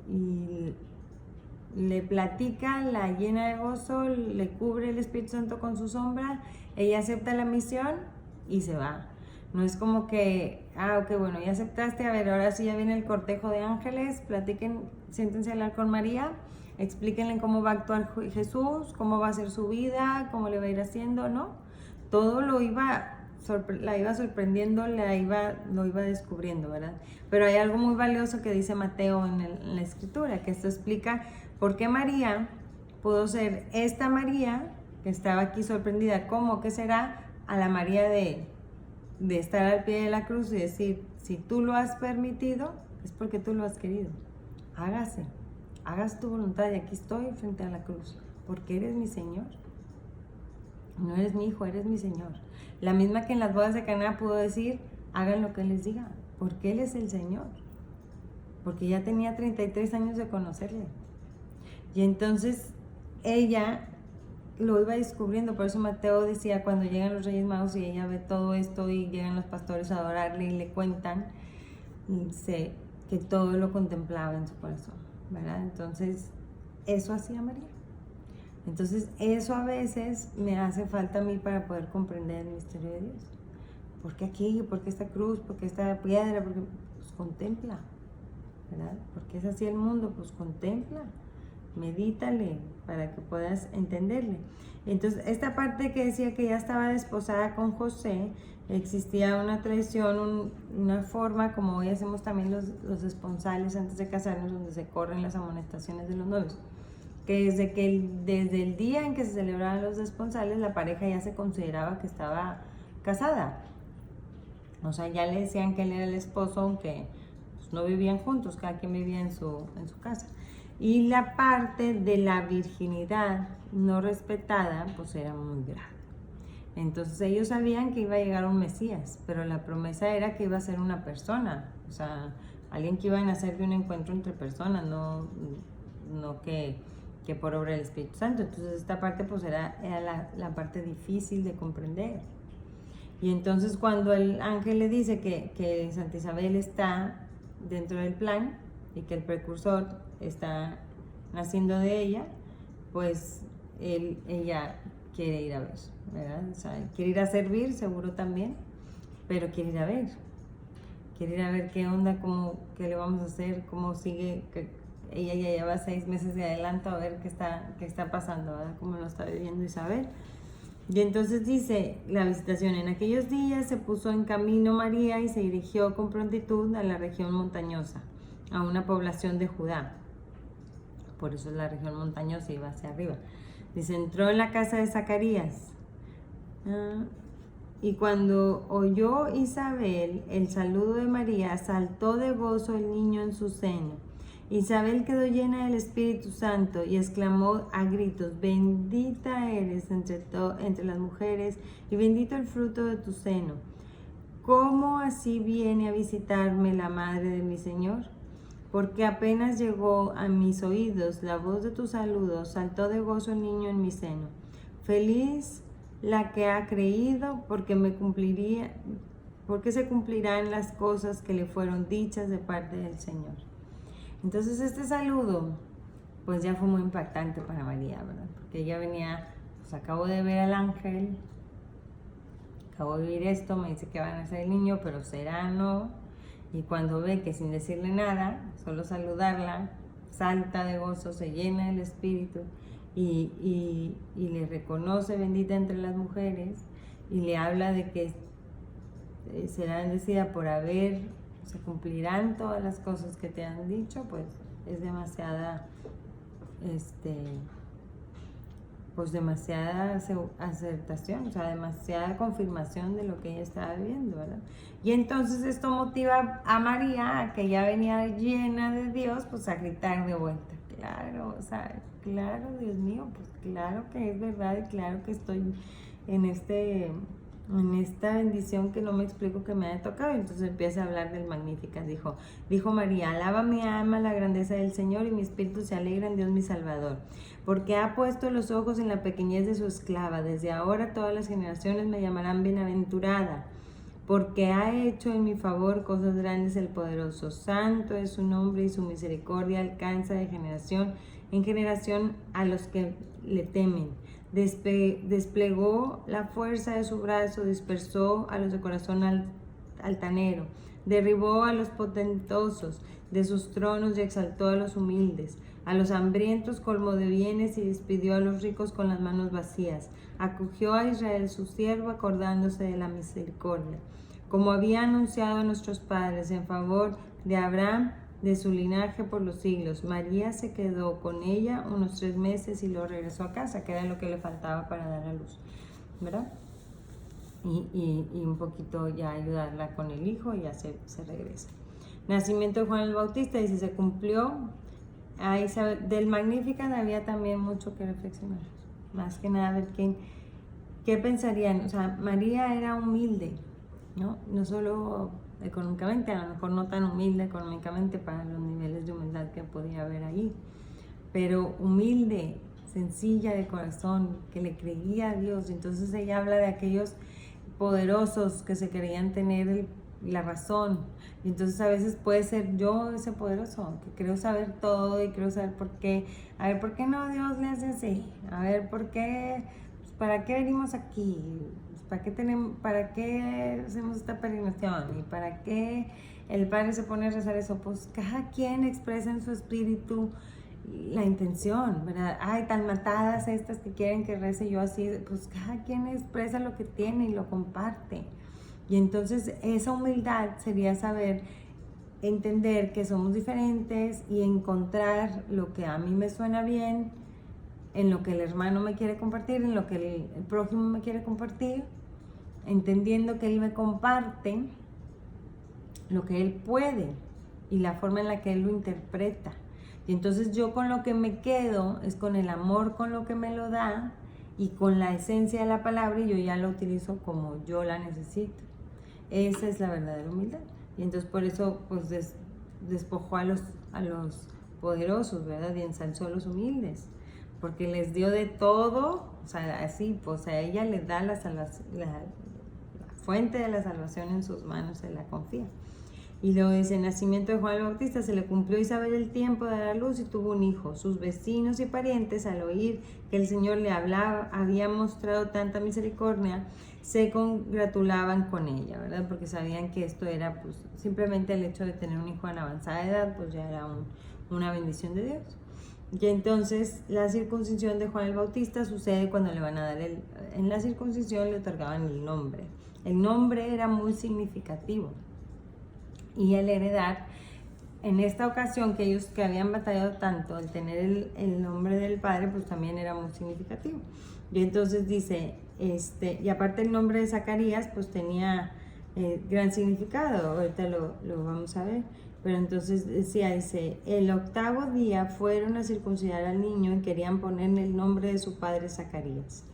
le platica, la llena de gozo, le cubre el Espíritu Santo con su sombra, ella acepta la misión y se va. No es como que, ok, bueno, ya aceptaste, a ver, ahora sí ya viene el cortejo de ángeles, platiquen, siéntense a hablar con María, explíquenle cómo va a actuar Jesús, cómo va a ser su vida, cómo le va a ir haciendo, ¿no? Todo la iba sorprendiendo, lo iba descubriendo, ¿verdad? Pero hay algo muy valioso que dice Mateo en la escritura, que esto explica por qué María pudo ser esta María, que estaba aquí sorprendida, ¿cómo que será? A la María de estar al pie de la cruz y decir, si tú lo has permitido, es porque tú lo has querido. Hagas tu voluntad y aquí estoy frente a la cruz, porque eres mi Señor. No eres mi hijo, eres mi Señor. La misma que en las bodas de Caná pudo decir, hagan lo que les diga, porque Él es el Señor. Porque ya tenía 33 años de conocerle. Y entonces ella lo iba descubriendo, por eso Mateo decía, cuando llegan los Reyes Magos y ella ve todo esto y llegan los pastores a adorarle y le cuentan, dice que todo lo contemplaba en su corazón, ¿verdad? Entonces, eso hacía María. Entonces, eso a veces me hace falta a mí para poder comprender el misterio de Dios. ¿Por qué aquí? ¿Por qué esta cruz? ¿Por qué esta piedra? Porque pues contempla, ¿verdad? Porque es así el mundo, pues contempla, medítale para que puedas entenderle. Entonces, esta parte que decía que ya estaba desposada con José, existía una tradición, una forma, como hoy hacemos también los esponsales antes de casarnos, donde se corren las amonestaciones de los novios, que desde el día en que se celebraban los esponsales, la pareja ya se consideraba que estaba casada. O sea, ya le decían que él era el esposo, aunque pues, no vivían juntos, cada quien vivía en su casa. Y la parte de la virginidad no respetada, pues era muy grave. Entonces ellos sabían que iba a llegar un Mesías, pero la promesa era que iba a ser una persona, o sea, alguien que iba a nacer de un encuentro entre personas, no que por obra del Espíritu Santo. Entonces esta parte pues era la parte difícil de comprender. Y entonces cuando el ángel le dice que Santa Isabel está dentro del plan y que el precursor está naciendo de ella, pues ella quiere ir a ver, ¿verdad? O sea, quiere ir a servir, seguro también, pero quiere ir a ver. Quiere ir a ver qué onda, qué le vamos a hacer, cómo sigue, que ella ya lleva 6 meses de adelanto a ver qué está pasando, ¿verdad? Cómo lo está viviendo Isabel. Y entonces dice la visitación, en aquellos días se puso en camino María y se dirigió con prontitud a la región montañosa, a una población de Judá. Por eso es la región montañosa, iba hacia arriba. Dice, entró en la casa de Zacarías. Y cuando oyó Isabel el saludo de María, saltó de gozo el niño en su seno. Isabel quedó llena del Espíritu Santo y exclamó a gritos, bendita eres entre las mujeres y bendito el fruto de tu seno. ¿Cómo así viene a visitarme la madre de mi Señor? Porque apenas llegó a mis oídos la voz de tu saludo, saltó de gozo el niño en mi seno. Feliz la que ha creído, porque se cumplirán las cosas que le fueron dichas de parte del Señor. Entonces este saludo pues ya fue muy impactante para María, ¿verdad? Porque ella venía, pues acabo de ver al ángel, acabo de vivir esto, me dice que va a nacer el niño, pero será no. Y cuando ve que sin decirle nada, solo saludarla, salta de gozo, se llena del Espíritu y le reconoce bendita entre las mujeres y le habla de que será bendecida por se cumplirán todas las cosas que te han dicho, pues es demasiada acertación, o sea, demasiada confirmación de lo que ella estaba viviendo, ¿verdad? Y entonces esto motiva a María, que ya venía llena de Dios, pues a gritar de vuelta, claro, o sea, claro, Dios mío, pues claro que es verdad y claro que estoy en esta bendición que no me explico que me haya tocado. Y entonces empieza a hablar del Magníficat. Dijo María, alaba mi alma la grandeza del Señor y mi espíritu se alegra en Dios mi Salvador, porque ha puesto los ojos en la pequeñez de su esclava. Desde ahora todas las generaciones me llamarán bienaventurada, porque ha hecho en mi favor cosas grandes el poderoso. Santo es su nombre y su misericordia alcanza de generación en generación a los que le temen. Desplegó la fuerza de su brazo, dispersó a los de corazón altanero, derribó a los potentosos de sus tronos y exaltó a los humildes. A los hambrientos colmó de bienes y despidió a los ricos con las manos vacías. Acogió a Israel su siervo, acordándose de la misericordia, como había anunciado a nuestros padres, en favor de Abraham, de su linaje por los siglos. María se quedó con ella unos 3 meses y luego regresó a casa, que era lo que le faltaba para dar a luz, ¿verdad? Y un poquito ya ayudarla con el hijo y ya se regresa. Nacimiento de Juan el Bautista, dice, se cumplió. Ahí del Magnificat había también mucho que reflexionar. Más que nada ver qué pensarían. O sea, María era humilde, ¿no? No solo económicamente, a lo mejor no tan humilde económicamente para los niveles de humildad que podía haber ahí, pero humilde, sencilla de corazón, que le creía a Dios. Entonces ella habla de aquellos poderosos que se creían tener la razón. Y entonces a veces puede ser yo ese poderoso, que creo saber todo y creo saber por qué. A ver, ¿por qué no Dios le hace así? A ver, ¿por qué? Pues, ¿para qué venimos aquí? ¿Para qué hacemos esta peregrinación? ¿Y para qué el Padre se pone a rezar eso? Pues cada quien expresa en su espíritu la intención, ¿verdad? Ay, tan matadas estas que quieren que rece yo así. Pues cada quien expresa lo que tiene y lo comparte. Y entonces esa humildad sería saber entender que somos diferentes y encontrar lo que a mí me suena bien, en lo que el hermano me quiere compartir, en lo que el prójimo me quiere compartir, entendiendo que él me comparte lo que él puede y la forma en la que él lo interpreta. Y entonces yo con lo que me quedo es con el amor con lo que me lo da y con la esencia de la palabra, y yo ya la utilizo como yo la necesito. Esa es la verdadera humildad. Y entonces por eso pues despojó a los poderosos, ¿verdad? Y ensalzó a los humildes, porque les dio de todo. O sea, así, pues a ella le da la fuente de la salvación en sus manos, se la confía. Y luego dice, el nacimiento de Juan el Bautista, se le cumplió a Isabel el tiempo de dar a luz y tuvo un hijo. Sus vecinos y parientes, al oír que el Señor le había mostrado tanta misericordia, se congratulaban con ella, ¿verdad? Porque sabían que esto era, pues, simplemente el hecho de tener un hijo en avanzada edad, pues ya era una bendición de Dios. Y entonces la circuncisión de Juan el Bautista sucede cuando le van a dar en la circuncisión le otorgaban el nombre. El nombre era muy significativo. Y el heredar, en esta ocasión que ellos que habían batallado tanto, el tener el nombre del padre, pues también era muy significativo. Y entonces dice, y aparte el nombre de Zacarías, pues tenía gran significado, ahorita lo vamos a ver. Pero entonces dice, el 8º día fueron a circuncidar al niño y querían ponerle el nombre de su padre Zacarías.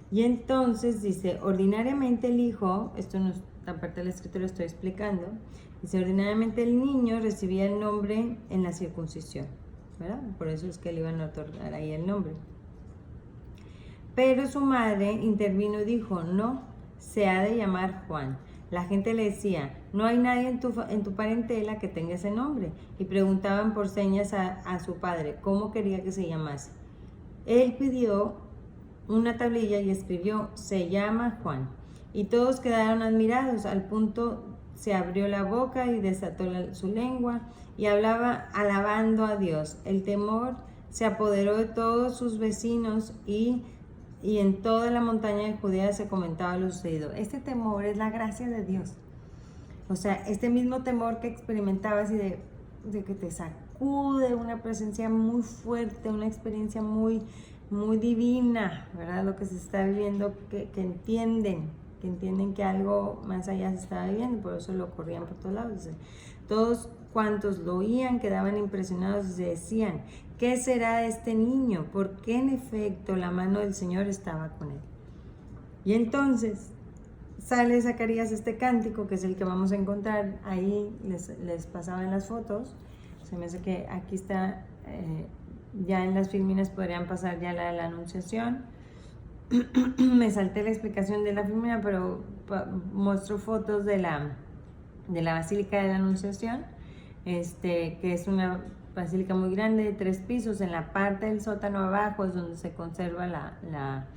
Y entonces dice, ordinariamente el hijo, esto no es tan parte de la escritura, lo estoy explicando, dice, ordinariamente el niño recibía el nombre en la circuncisión, ¿verdad? Por eso es que le iban a otorgar ahí el nombre. Pero su madre intervino y dijo, no, se ha de llamar Juan. La gente le decía, no hay nadie en tu parentela que tenga ese nombre. Y preguntaban por señas a su padre cómo quería que se llamase. Él pidió una tablilla y escribió, se llama Juan. Y todos quedaron admirados, al punto se abrió la boca y desató su lengua y hablaba alabando a Dios. El temor se apoderó de todos sus vecinos y en toda la montaña de Judea se comentaba lo sucedido. Este temor es la gracia de Dios. O sea, este mismo temor que experimentabas y de que te sacude una presencia muy fuerte, una experiencia muy, muy divina, ¿verdad? Lo que se está viviendo, que entienden que algo más allá se estaba viviendo, por eso lo corrían por todos lados. Todos cuantos lo oían quedaban impresionados y se decían, ¿qué será de este niño? Porque en efecto la mano del Señor estaba con él. Y entonces sale Zacarías este cántico, que es el que vamos a encontrar, ahí les pasaba en las fotos, se me hace que aquí está, ya en las filminas podrían pasar ya la anunciación. Me salté la explicación de la filmina, pero muestro fotos de la Basílica de la Anunciación, que es una basílica muy grande de 3 pisos. En la parte del sótano abajo es donde se conserva la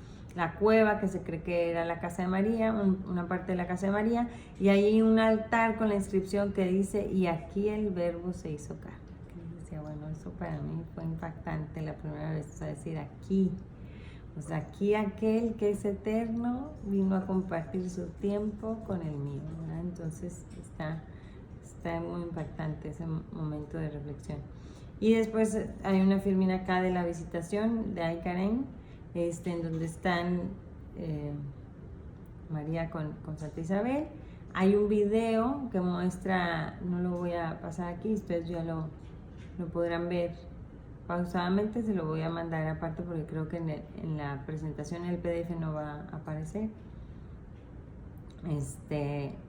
cueva que se cree que era la casa de María, una parte de la casa de María, y hay un altar con la inscripción que dice: y aquí el verbo se hizo carne. Y decía, bueno, eso para mí fue impactante la primera vez, o sea, decir aquí, pues aquí aquel que es eterno vino a compartir su tiempo con el mío, ¿verdad? Entonces está muy impactante ese momento de reflexión. Y después hay una filmina acá de la visitación de Ay Karen, en donde están María con Santa Isabel. Hay un video que muestra, no lo voy a pasar aquí, ustedes ya lo podrán ver pausadamente, se lo voy a mandar aparte porque creo que en la presentación el PDF no va a aparecer.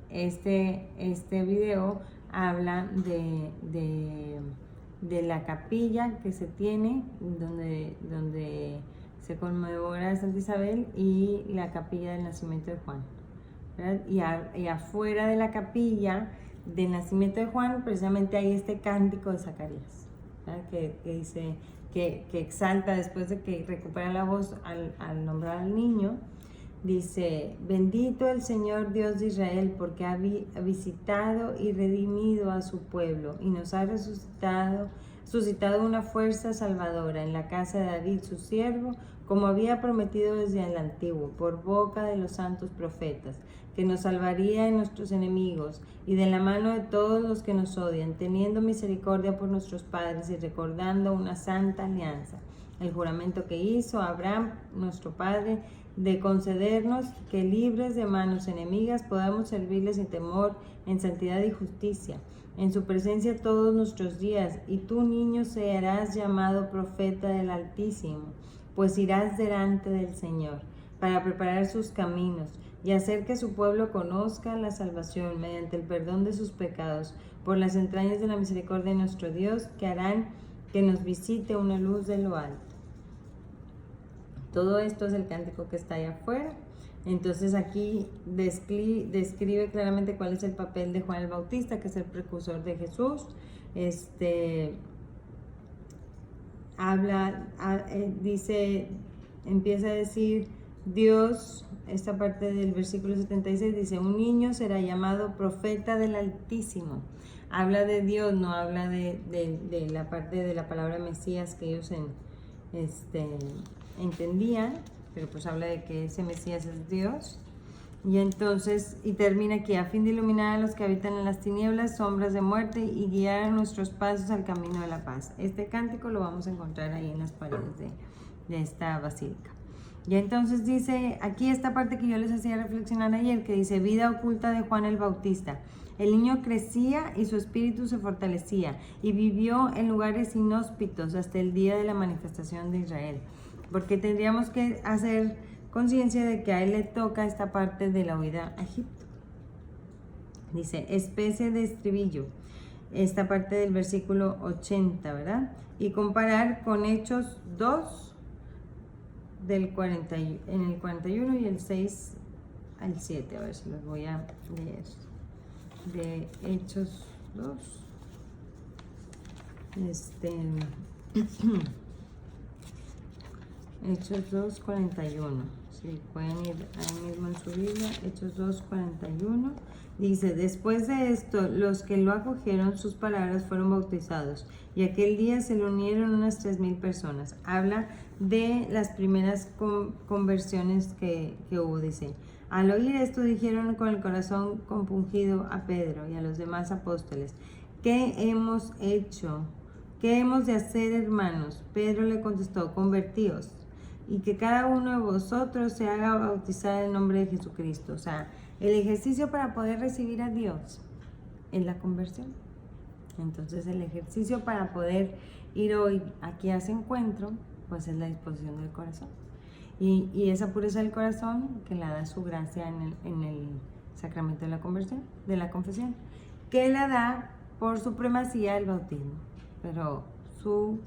Este video habla de la capilla que se tiene donde se conmemora a Santa Isabel y la capilla del nacimiento de Juan, ¿verdad? Y afuera de la capilla del nacimiento de Juan precisamente hay este cántico de Zacarías, ¿verdad? Que dice, que exalta después de que recupera la voz al nombrar al niño. Dice: bendito el Señor Dios de Israel, porque ha visitado y redimido a su pueblo y nos ha suscitado una fuerza salvadora en la casa de David su siervo, como había prometido desde el antiguo, por boca de los santos profetas, que nos salvaría de nuestros enemigos y de la mano de todos los que nos odian, teniendo misericordia por nuestros padres y recordando una santa alianza, el juramento que hizo a Abraham, nuestro padre, de concedernos que, libres de manos enemigas, podamos servirles sin temor, en santidad y justicia, en su presencia todos nuestros días. Y tú, niño, serás llamado profeta del Altísimo, pues irás delante del Señor para preparar sus caminos y hacer que su pueblo conozca la salvación mediante el perdón de sus pecados, por las entrañas de la misericordia de nuestro Dios, que harán que nos visite una luz de lo alto. Todo esto es el cántico que está allá afuera. Entonces aquí describe claramente cuál es el papel de Juan el Bautista, que es el precursor de Jesús. Empieza a decir Dios, esta parte del versículo 76 dice: un niño será llamado profeta del Altísimo. Habla de Dios, no habla de la parte de la palabra Mesías que ellos entendían, pero pues habla de que ese Mesías es Dios. Y entonces, y termina aquí: a fin de iluminar a los que habitan en las tinieblas, sombras de muerte, y guiar nuestros pasos al camino de la paz. Este cántico lo vamos a encontrar ahí en las paredes de esta basílica. Y entonces dice aquí esta parte que yo les hacía reflexionar ayer, que dice: vida oculta de Juan el Bautista. El niño crecía y su espíritu se fortalecía, y vivió en lugares inhóspitos hasta el día de la manifestación de Israel. Porque tendríamos que hacer conciencia de que a él le toca esta parte de la huida a Egipto. Dice: especie de estribillo, esta parte del versículo 80, ¿verdad? Y comparar con Hechos 2, en el 41 y el 6 al 7. A ver si los voy a leer. De Hechos 2. Hechos 2, 41. Si pueden ir ahí mismo en su Biblia, Hechos 2, 41. Dice: después de esto, los que lo acogieron, sus palabras fueron bautizados, y aquel día se le unieron unas 3,000 personas. Habla de las primeras conversiones que hubo, dice: al oír esto, dijeron con el corazón compungido a Pedro y a los demás apóstoles: ¿qué hemos hecho? ¿Qué hemos de hacer, hermanos? Pedro le contestó: convertíos, y que cada uno de vosotros se haga bautizar en el nombre de Jesucristo. O sea, el ejercicio para poder recibir a Dios es la conversión. Entonces, el ejercicio para poder ir hoy aquí a ese encuentro, pues es la disposición del corazón. Y esa pureza del corazón que la da su gracia en el sacramento de la conversión, de la confesión, que la da por supremacía el bautismo, pero su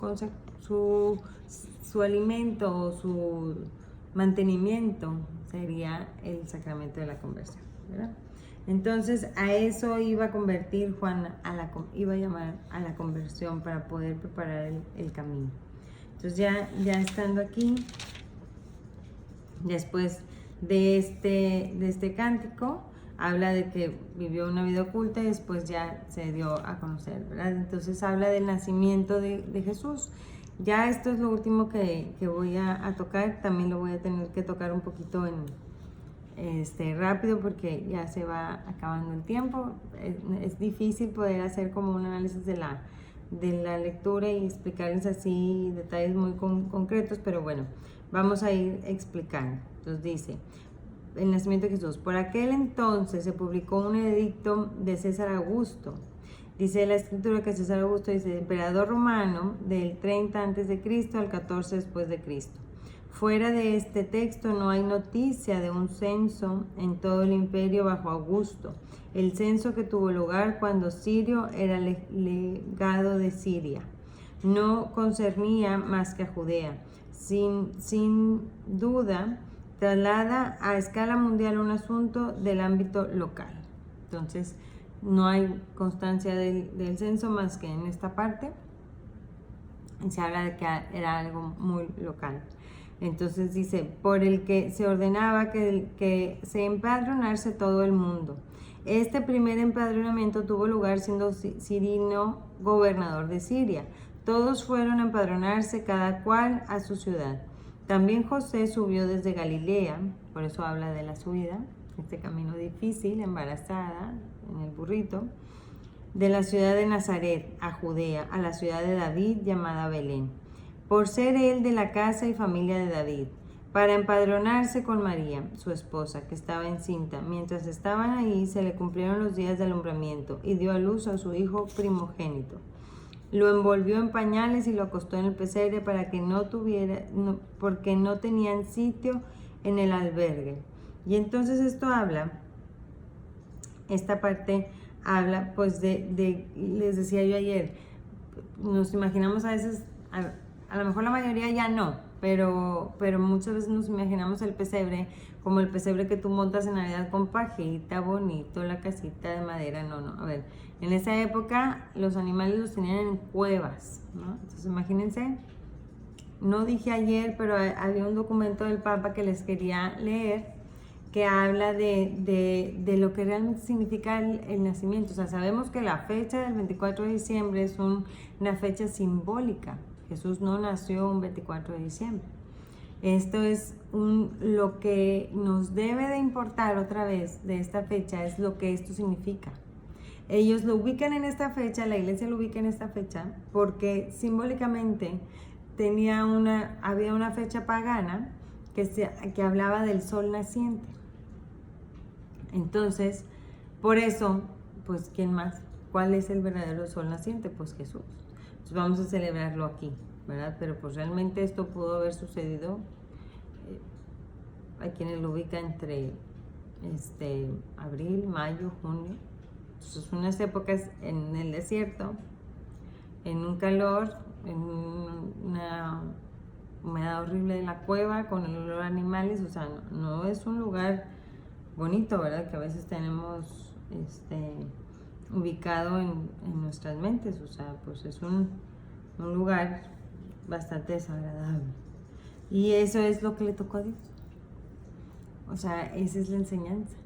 alimento o su mantenimiento sería el sacramento de la conversión, ¿verdad? Entonces a eso iba a convertir Juan, iba a llamar a la conversión para poder preparar el camino. Entonces ya estando aquí, después de este cántico, habla de que vivió una vida oculta y después ya se dio a conocer, ¿verdad? Entonces habla del nacimiento de Jesús. Ya esto es lo último que voy a tocar, también lo voy a tener que tocar un poquito rápido porque ya se va acabando el tiempo. Es difícil poder hacer como un análisis de la lectura y explicarles así detalles muy concretos, pero bueno, vamos a ir explicando. Entonces dice, el nacimiento de Jesús. Por aquel entonces se publicó un edicto de César Augusto. Dice la escritura que César Augusto dice, emperador romano del 30 a.C. al 14 después de Cristo. Fuera de este texto no hay noticia de un censo en todo el imperio bajo Augusto. El censo que tuvo lugar cuando Sirio era legado de Siria no concernía más que a Judea. Sin duda, traslada a escala mundial un asunto del ámbito local. Entonces, no hay constancia del censo más que en esta parte. Y se habla de que era algo muy local. Entonces dice, por el que se ordenaba que se empadronase todo el mundo. Este primer empadronamiento tuvo lugar siendo Cirinio gobernador de Siria. Todos fueron a empadronarse, cada cual a su ciudad. También José subió desde Galilea, por eso habla de la subida, este camino difícil, embarazada, en el burrito, de la ciudad de Nazaret a Judea, a la ciudad de David llamada Belén, por ser él de la casa y familia de David, para empadronarse con María, su esposa, que estaba encinta. Mientras estaban ahí, se le cumplieron los días de alumbramiento y dio a luz a su hijo primogénito. Lo envolvió en pañales y lo acostó en el pesebre para que porque no tenían sitio en el albergue. Y entonces esta parte habla pues les decía yo ayer, nos imaginamos a veces, a lo mejor la mayoría ya no, pero muchas veces nos imaginamos el pesebre como el pesebre que tú montas en Navidad con pajita, bonito, la casita de madera. No, a ver, en esa época los animales los tenían en cuevas, ¿no? Entonces imagínense, no dije ayer, pero había un documento del Papa que les quería leer que habla de lo que realmente significa el nacimiento. O sea, sabemos que la fecha del 24 de diciembre es una fecha simbólica. Jesús no nació un 24 de diciembre. Esto es lo que nos debe de importar otra vez de esta fecha, es lo que esto significa. Ellos lo ubican en esta fecha, la iglesia lo ubica en esta fecha, porque simbólicamente había una fecha pagana que hablaba del sol naciente. Entonces, por eso, pues, ¿quién más? ¿Cuál es el verdadero sol naciente? Pues Jesús. Entonces vamos a celebrarlo aquí, ¿verdad? Pero pues realmente esto pudo haber sucedido, hay quienes lo ubican entre abril, mayo, junio. Entonces unas épocas en el desierto, en un calor, en una humedad horrible de la cueva, con el olor a animales. O sea, no es un lugar bonito, ¿verdad? Que a veces tenemos ubicado en nuestras mentes. O sea, pues es un lugar bastante desagradable. Y eso es lo que le tocó a Dios. O sea, esa es la enseñanza.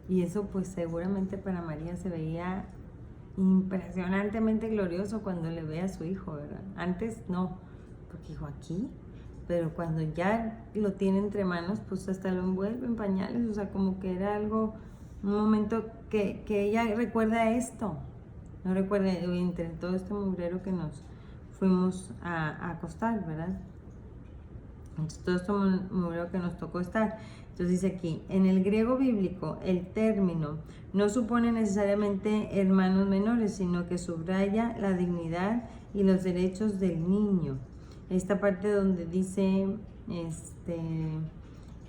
Y eso pues seguramente para María se veía impresionantemente glorioso cuando le ve a su hijo, ¿verdad? Antes no, porque dijo aquí, pero cuando ya lo tiene entre manos, pues hasta lo envuelve en pañales. O sea, como que era un momento que ella recuerda esto. No recuerda, entre todo este mugrero que nos fuimos a acostar, ¿verdad? Entonces, todo este mugrero que nos tocó estar. Entonces dice aquí, en el griego bíblico, el término no supone necesariamente hermanos menores, sino que subraya la dignidad y los derechos del niño. Esta parte donde dice,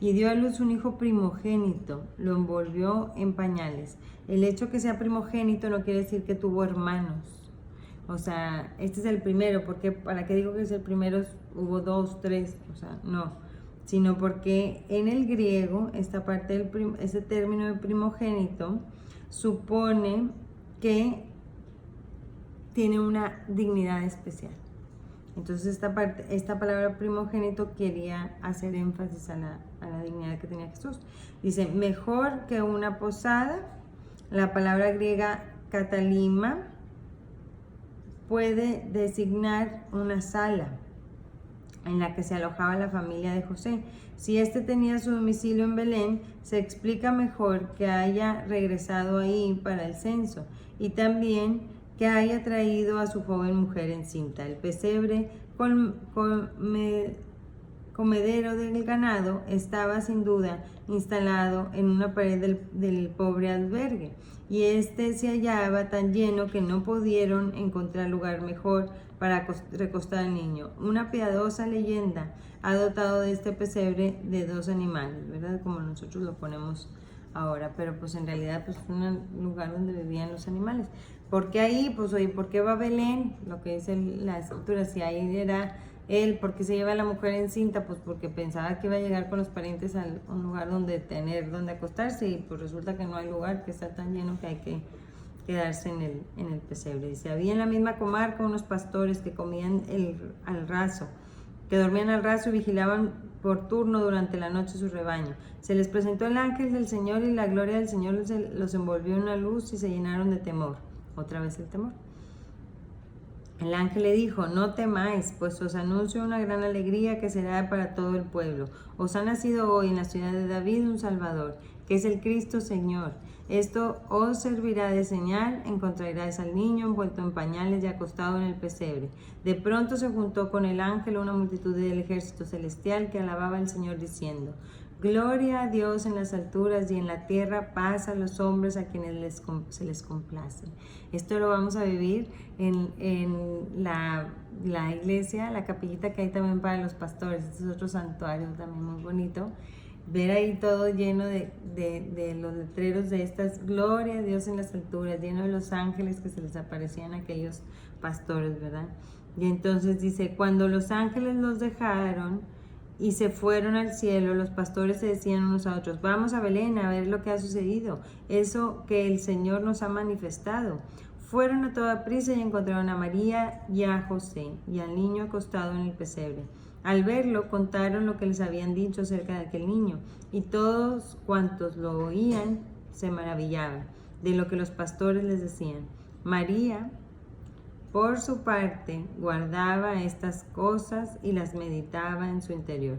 y dio a luz un hijo primogénito, lo envolvió en pañales. El hecho que sea primogénito no quiere decir que tuvo hermanos. O sea, este es el primero, porque ¿para qué digo que es el primero? Hubo 2, 3, o sea, no. sino porque en el griego esta parte ese término de primogénito supone que tiene una dignidad especial. Entonces esta palabra primogénito quería hacer énfasis a la dignidad que tenía Jesús. Dice, mejor que una posada. La palabra griega katalima puede designar una sala en la que se alojaba la familia de José. Si éste tenía su domicilio en Belén, se explica mejor que haya regresado ahí para el censo y también que haya traído a su joven mujer encinta. El pesebre comedero del ganado estaba sin duda instalado en una pared del pobre albergue, y este se hallaba tan lleno que no pudieron encontrar lugar mejor para recostar al niño. Una piadosa leyenda ha dotado de este pesebre de 2 animales, ¿verdad? Como nosotros lo ponemos ahora, pero pues en realidad pues fue un lugar donde vivían los animales. ¿Por qué ahí? Pues oye, ¿por qué va a Belén? Lo que dice la escritura, si ahí era él, ¿por qué se lleva a la mujer encinta? Pues porque pensaba que iba a llegar con los parientes a un lugar donde acostarse, y pues resulta que no hay lugar, que está tan lleno que hay que quedarse en el pesebre. Dice, había en la misma comarca unos pastores que comían al raso, que dormían al raso y vigilaban por turno durante la noche su rebaño. Se les presentó el ángel del Señor y la gloria del Señor los envolvió en una luz y se llenaron de temor. Otra vez el temor. El ángel le dijo, no temáis, pues os anuncio una gran alegría que será para todo el pueblo. Os ha nacido hoy en la ciudad de David un Salvador, que es el Cristo Señor. Esto os servirá de señal, encontraréis al niño envuelto en pañales y acostado en el pesebre. De pronto se juntó con el ángel una multitud del ejército celestial que alababa al Señor diciendo, gloria a Dios en las alturas y en la tierra paz a los hombres a quienes se les complace. Esto lo vamos a vivir en la iglesia, la capillita que hay también para los pastores. Este es otro santuario también muy bonito. Ver ahí todo lleno de los letreros de estas, gloria a Dios en las alturas, lleno de los ángeles que se les aparecían a aquellos pastores, ¿verdad? Y entonces dice, cuando los ángeles los dejaron y se fueron al cielo, los pastores se decían unos a otros, vamos a Belén a ver lo que ha sucedido, eso que el Señor nos ha manifestado. Fueron a toda prisa y encontraron a María y a José y al niño acostado en el pesebre. Al verlo, contaron lo que les habían dicho acerca de aquel niño, y todos cuantos lo oían se maravillaban de lo que los pastores les decían. María, por su parte, guardaba estas cosas y las meditaba en su interior.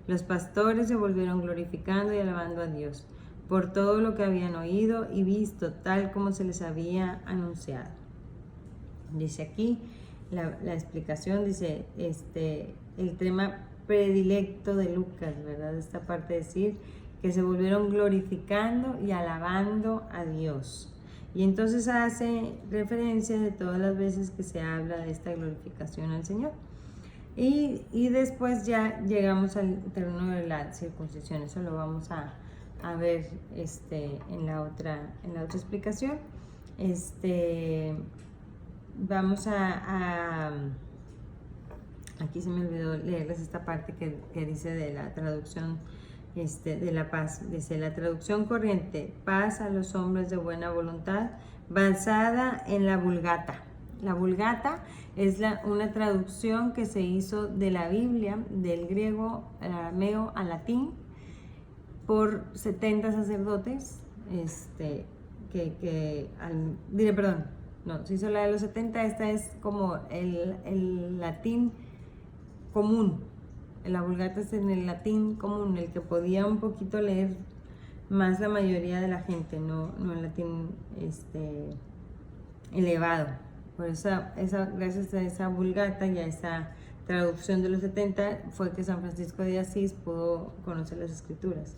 Los pastores se volvieron glorificando y alabando a Dios por todo lo que habían oído y visto, tal como se les había anunciado. Dice aquí la explicación, dice el tema predilecto de Lucas, ¿verdad? Esta parte de decir que se volvieron glorificando y alabando a Dios. Y entonces hace referencia de todas las veces que se habla de esta glorificación al Señor. Y después ya llegamos al término de la circuncisión. Eso lo vamos a ver en la otra explicación. Vamos aquí se me olvidó leerles esta parte que dice de la traducción de la paz. Dice, la traducción corriente, paz a los hombres de buena voluntad, basada en la Vulgata. La Vulgata es una traducción que se hizo de la Biblia, del griego al arameo al latín, por 70 sacerdotes, se hizo la de los 70, esta es como el latín común. La Vulgata es en el latín común, el que podía un poquito leer más la mayoría de la gente, no el latín elevado. Por eso, gracias a esa Vulgata y a esa traducción de los 70 fue que San Francisco de Asís pudo conocer las escrituras.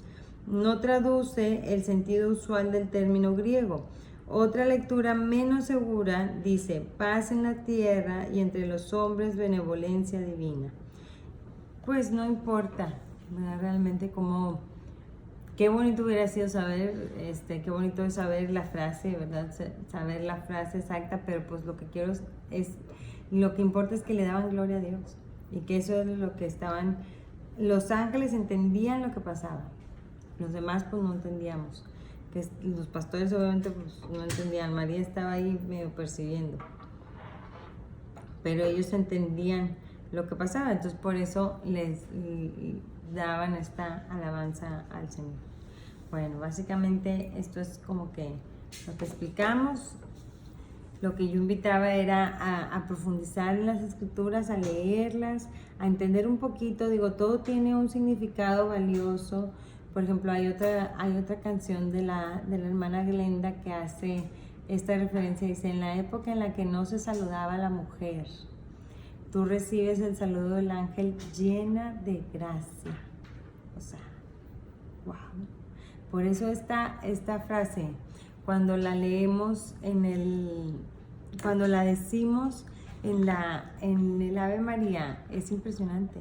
No traduce el sentido usual del término griego. Otra lectura menos segura dice, paz en la tierra y entre los hombres, benevolencia divina. Pues no importa, ¿verdad? Realmente qué bonito hubiera sido saber, qué bonito es saber la frase, ¿verdad? Saber la frase exacta, pero pues lo que importa es que le daban gloria a Dios, y que eso es lo que estaban los ángeles entendían lo que pasaba, los demás pues no entendíamos, que los pastores obviamente pues no entendían, María estaba ahí medio percibiendo, pero ellos entendían lo que pasaba, entonces por eso les daban esta alabanza al Señor. Bueno, básicamente esto es como que lo que explicamos. Lo que yo invitaba era a profundizar en las escrituras, a leerlas, a entender un poquito. Digo, todo tiene un significado valioso. Por ejemplo, hay otra canción de la hermana Glenda que hace esta referencia. Dice, en la época en la que no se saludaba a la mujer, tú recibes el saludo del ángel llena de gracia. O sea, wow. Por eso esta frase, cuando la leemos cuando la decimos en el Ave María, es impresionante.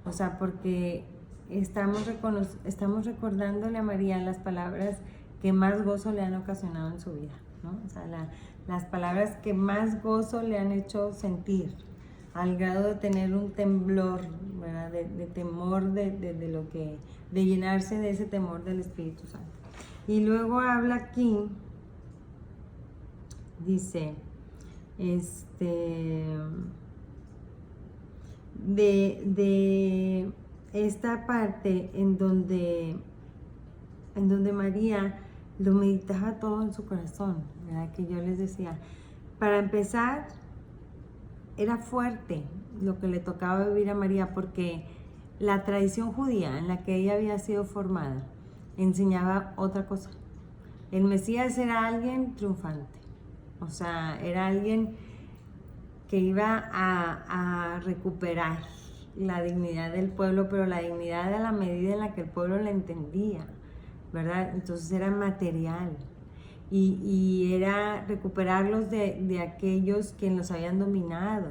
O sea, porque estamos recordándole a María las palabras que más gozo le han ocasionado en su vida, ¿no? O sea, las palabras que más gozo le han hecho sentir, al grado de tener un temblor, ¿verdad? De temor de llenarse de ese temor del Espíritu Santo. Y luego habla aquí, dice, de esta parte en donde María lo meditaba todo en su corazón, ¿verdad? Que yo les decía, para empezar, era fuerte lo que le tocaba vivir a María, porque la tradición judía en la que ella había sido formada enseñaba otra cosa. El Mesías era alguien triunfante, o sea, era alguien que iba a recuperar la dignidad del pueblo, pero la dignidad a la medida en la que el pueblo la entendía, ¿verdad? Entonces era material y era recuperarlos de aquellos que los habían dominado,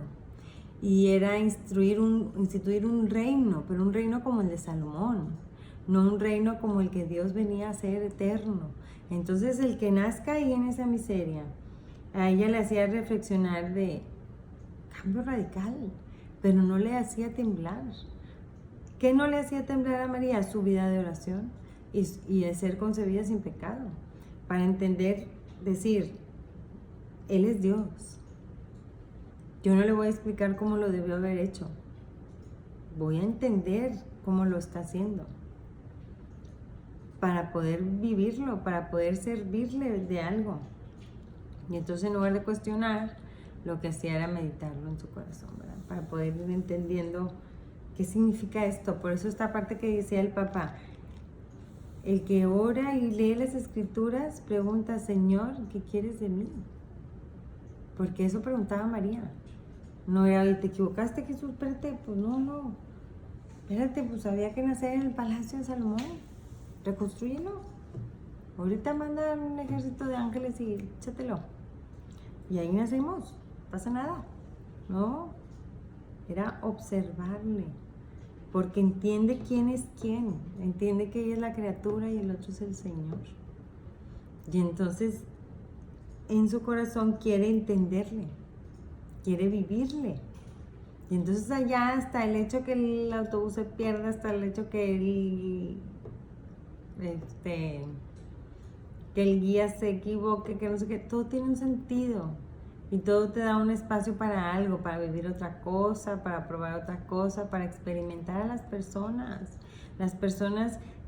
y era instituir un reino, pero un reino como el de Salomón, no un reino como el que Dios venía a ser eterno. Entonces el que nazca ahí en esa miseria, a ella le hacía reflexionar de cambio radical, pero no le hacía temblar. ¿Qué no le hacía temblar a María? Su vida de oración y de ser concebida sin pecado, para entender, decir, Él es Dios. Yo no le voy a explicar cómo lo debió haber hecho. Voy a entender cómo lo está haciendo, para poder vivirlo, para poder servirle de algo. Y entonces, en lugar de cuestionar, lo que hacía era meditarlo en su corazón, ¿verdad? Para poder ir entendiendo qué significa esto. Por eso esta parte que decía el Papa, el que ora y lee las escrituras pregunta, Señor, ¿qué quieres de mí? Porque eso preguntaba María. No era, ¿te equivocaste, Jesús? Espérate, pues no. Espérate, pues había que nacer en el palacio de Salomón. Reconstrúyelo. Ahorita manda un ejército de ángeles y échatelo. Y ahí nacemos, no pasa nada. No, era observarle, porque entiende quién es quién, entiende que ella es la criatura y el otro es el Señor. Y entonces en su corazón quiere entenderle, quiere vivirle. Y entonces allá, hasta el hecho que el autobús se pierda, hasta el hecho que el guía se equivoque, que no sé qué, todo tiene un sentido. Y todo te da un espacio para algo, para vivir otra cosa, para probar otra cosa, para experimentar a las personas.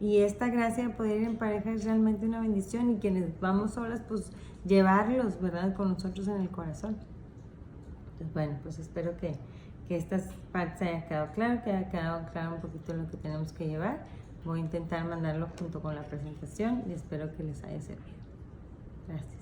Y esta gracia de poder ir en pareja es realmente una bendición, y quienes vamos solas, pues llevarlos, ¿verdad?, con nosotros en el corazón. Entonces, bueno, pues espero que estas partes haya quedado claro, que haya quedado claro un poquito lo que tenemos que llevar. Voy a intentar mandarlo junto con la presentación y espero que les haya servido. Gracias.